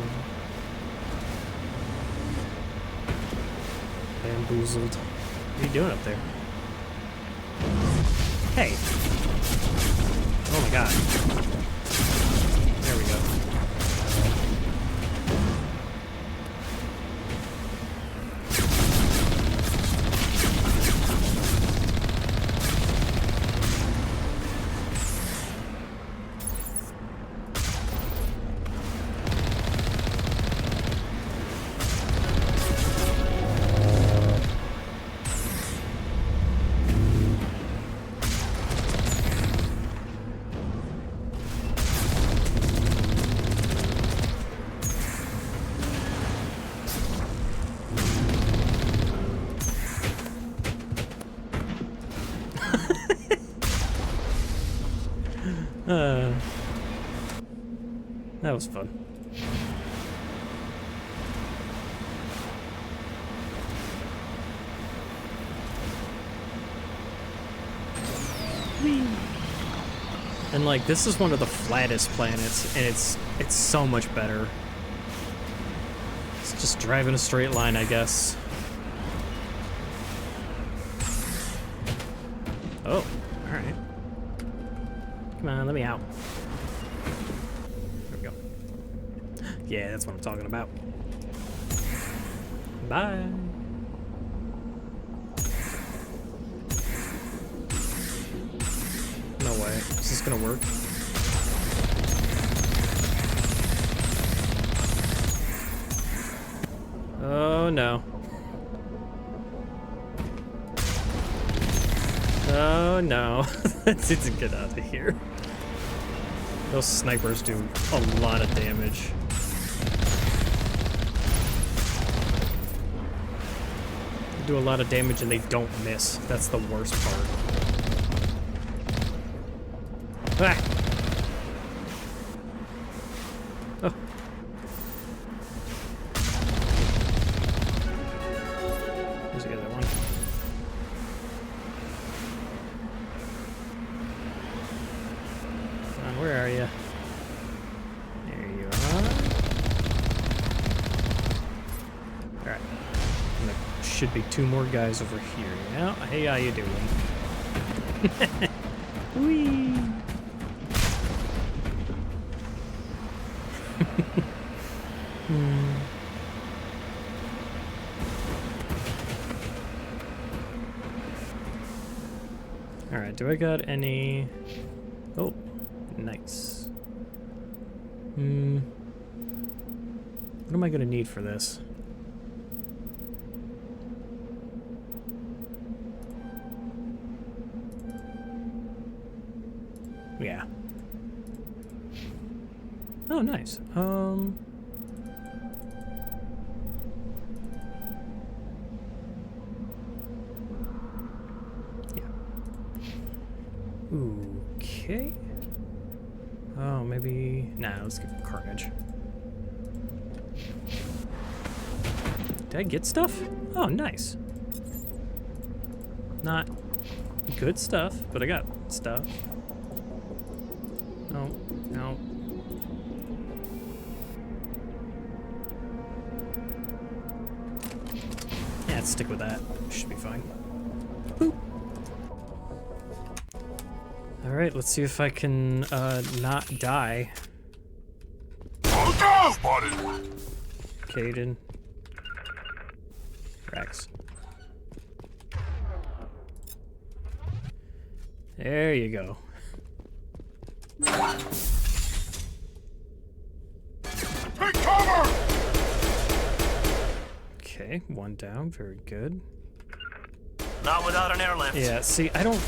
Bamboozled. What are you doing up there? Hey. Oh my god. There we go. That was fun. Whee. And like, this is one of the flattest planets, and it's so much better. It's just driving a straight line, I guess. Oh, alright. Come on, let me out. There we go. Yeah, that's what I'm talking about. Bye. No way. Is this gonna work? Oh no. Oh no. Let's get out of here. Those snipers do a lot of damage. They do a lot of damage and they don't miss. That's the worst part. Ah. Oh. Where's the other one? Come on, where are you? There you are. Alright. There should be two more guys over here. Yeah. Hey, how you doing? Whee! Alright, do I got any... Oh, nice. What am I gonna need for this? Yeah. Oh, nice. Okay. Oh, maybe... Nah, let's give him Carnage. Did I get stuff? Oh, nice. Not good stuff, but I got stuff. No, no. let's stick with that. Should be fine. Boop. Alright, let's see if I can not die. Spotted! Caden. Rex. There you go. Take cover! Okay, one down. Very good. Not without an airlift. Yeah, see, I don't...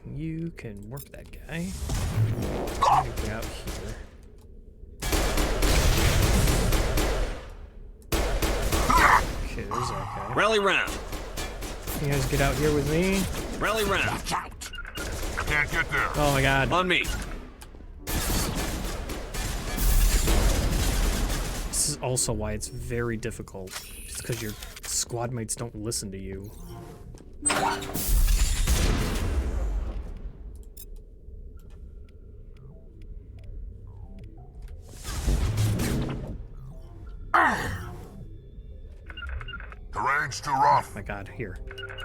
You can work that guy. Get out here. Okay, there's that guy. Rally round. You guys get out here with me. Rally round. Watch out! Can't get there. Oh my god. On me. This is also why it's very difficult. It's because your squad mates don't listen to you. Terrain's too rough. Oh my god, here.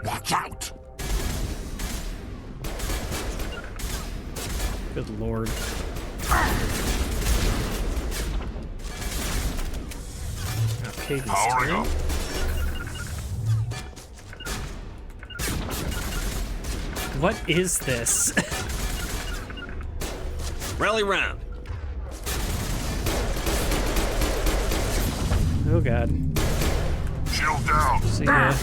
Watch out! Good lord. Okay, Powering up. What is this? Rally round. Oh god. Shield down. See ya.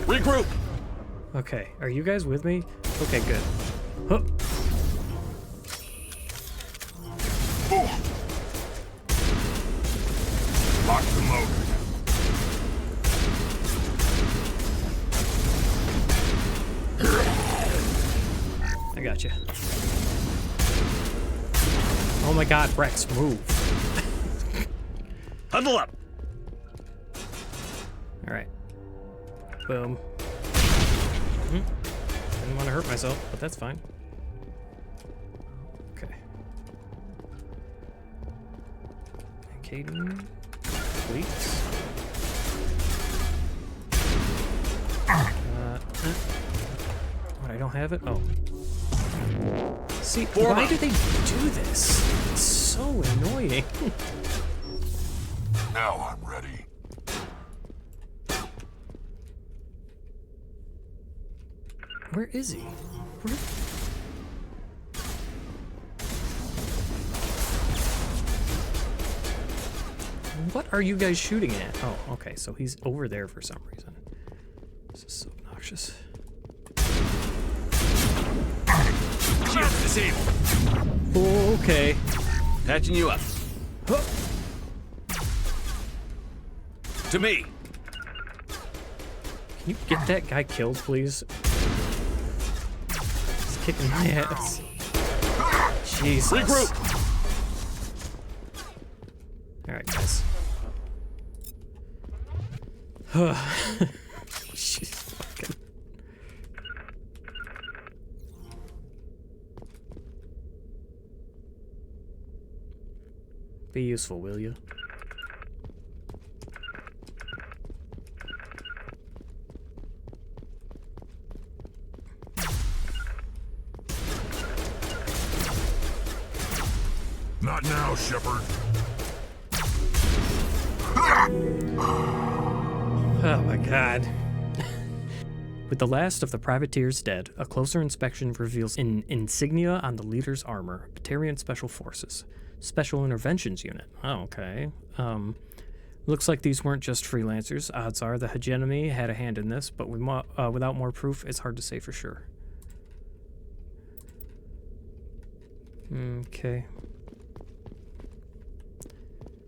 Regroup. Okay, are you guys with me? Okay, good. Huh. Lock and load. I got you. Oh my god, Rex, move. Huddle up. Alright. Boom. Didn't want to hurt myself, but that's fine. Okay. Caden. Please. What, I don't have it? Oh. See, why do they do this? It's so annoying. Now I'm ready. Where is he? Where? What are you guys shooting at? Oh, okay, so he's over there for some reason. This is so obnoxious. Shield disabled. Oh, okay. Patching you up. Huh. To me. Can you get that guy killed, please? He's kicking my ass. Jesus. Regroup. Alright, guys. She's fucking... Be useful, will you? Not now, Shepard. Oh my god. With the last of the privateers dead, a closer inspection reveals an insignia on the leader's armor. Batarian Special Forces. Special Interventions Unit. Oh, okay. Looks like these weren't just freelancers. Odds are the hegemony had a hand in this, but without more proof, it's hard to say for sure. Okay.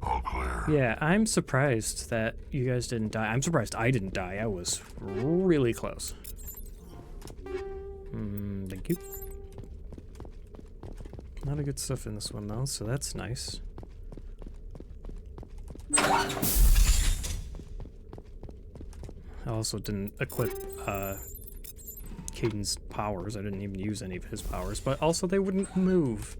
All clear. Yeah, I'm surprised that you guys didn't die. I'm surprised I didn't die. I was really close. Thank you. A lot of good stuff in this one, though, so that's nice. I also didn't equip Caden's powers. I didn't even use any of his powers, but also they wouldn't move.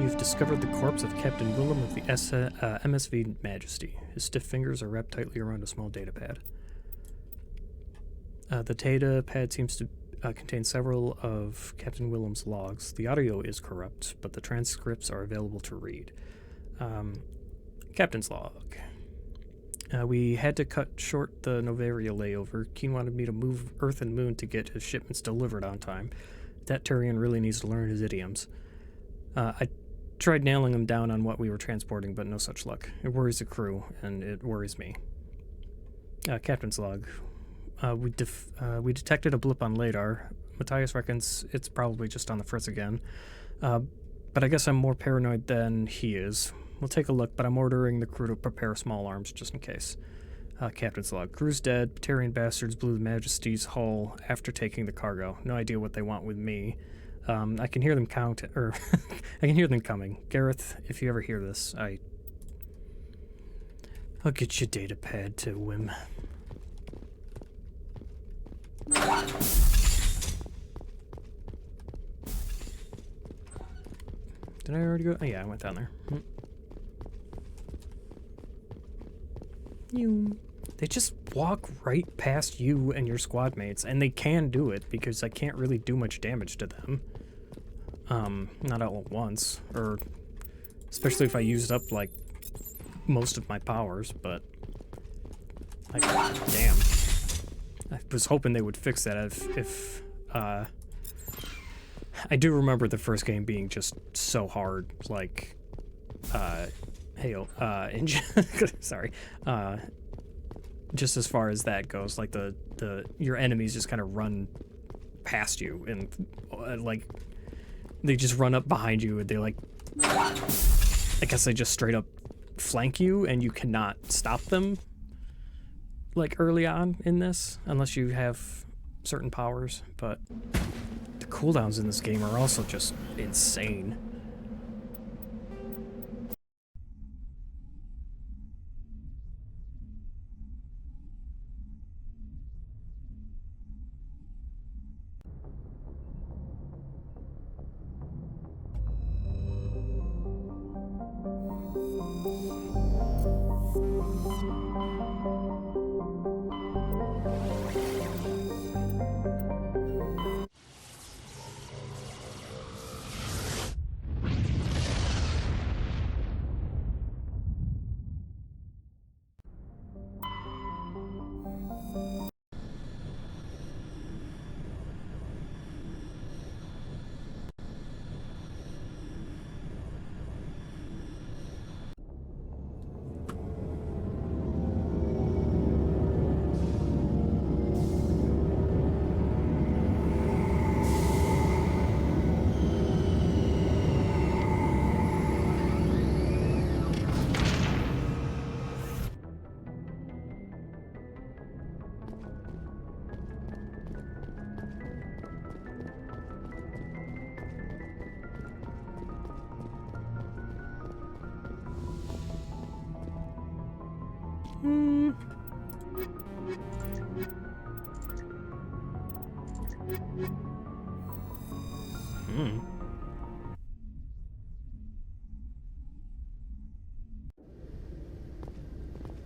You've discovered the corpse of Captain Willem of the MSV Majesty. His stiff fingers are wrapped tightly around a small data pad. The data pad seems to contain several of Captain Willem's logs. The audio is corrupt, but the transcripts are available to read. Captain's log. We had to cut short the Novaria layover. Keen wanted me to move Earth and Moon to get his shipments delivered on time. That Turian really needs to learn his idioms. I tried nailing him down on what we were transporting, but no such luck. It worries the crew, and it worries me. Captain's log. We detected a blip on Radar. Matthias reckons it's probably just on the fritz again. But I guess I'm more paranoid than he is. We'll take a look, but I'm ordering the crew to prepare small arms just in case. Captain's log. Crew's dead. Batarian bastards blew the Majesty's hull after taking the cargo. No idea what they want with me. I can hear them I can hear them coming. Gareth, if you ever hear this, I'll get your data pad to Wim. Did I already go? Oh yeah, I went down there. They just walk right past you and your squad mates, and they can do it because I can't really do much damage to them. Not all at once, or especially if I used up like most of my powers, but like, damn. I was hoping they would fix that if I do remember the first game being just so hard, like sorry. Just as far as that goes, like your enemies just kind of run past you and like they just run up behind you and they like I guess they just straight up flank you and you cannot stop them like early on in this unless you have certain powers, but the cooldowns in this game are also just insane.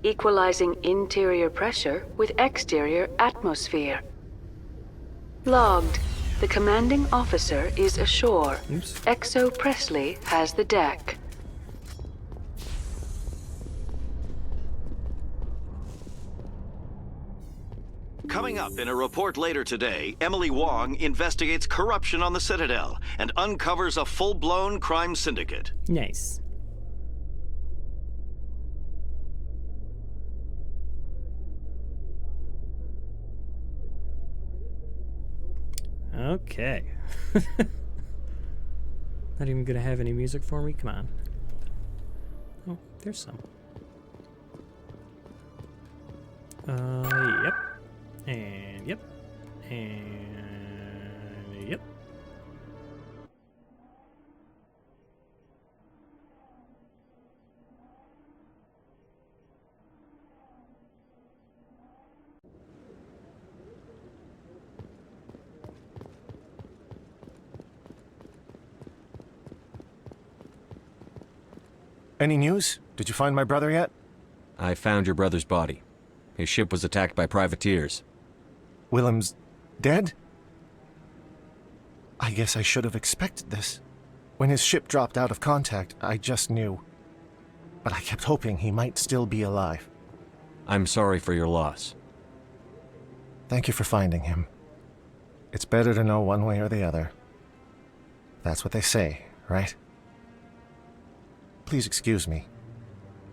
Equalizing interior pressure with exterior atmosphere. Logged. The commanding officer is ashore. Exo Presley has the deck. Coming up in a report later today, Emily Wong investigates corruption on the Citadel and uncovers a full-blown crime syndicate. Nice. Okay. Not even gonna have any music for me? Come on. Oh, there's some. Yep. And yep. And Any news? Did you find my brother yet? I found your brother's body. His ship was attacked by privateers. Willem's dead? I guess I should have expected this. When his ship dropped out of contact, I just knew. But I kept hoping he might still be alive. I'm sorry for your loss. Thank you for finding him. It's better to know one way or the other. That's what they say, right? Please excuse me.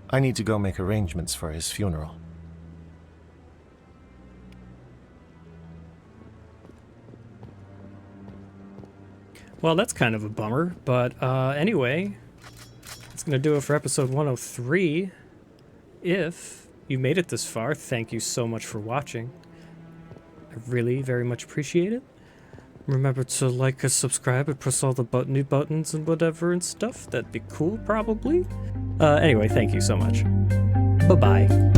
I need to go make arrangements for his funeral. Well, that's kind of a bummer, but anyway, that's going to do it for episode 103. If you made it this far, thank you so much for watching. I really very much appreciate it. Remember to like and subscribe and press all the new buttons and whatever and stuff. That'd be cool, probably. Anyway, thank you so much. Bye-bye.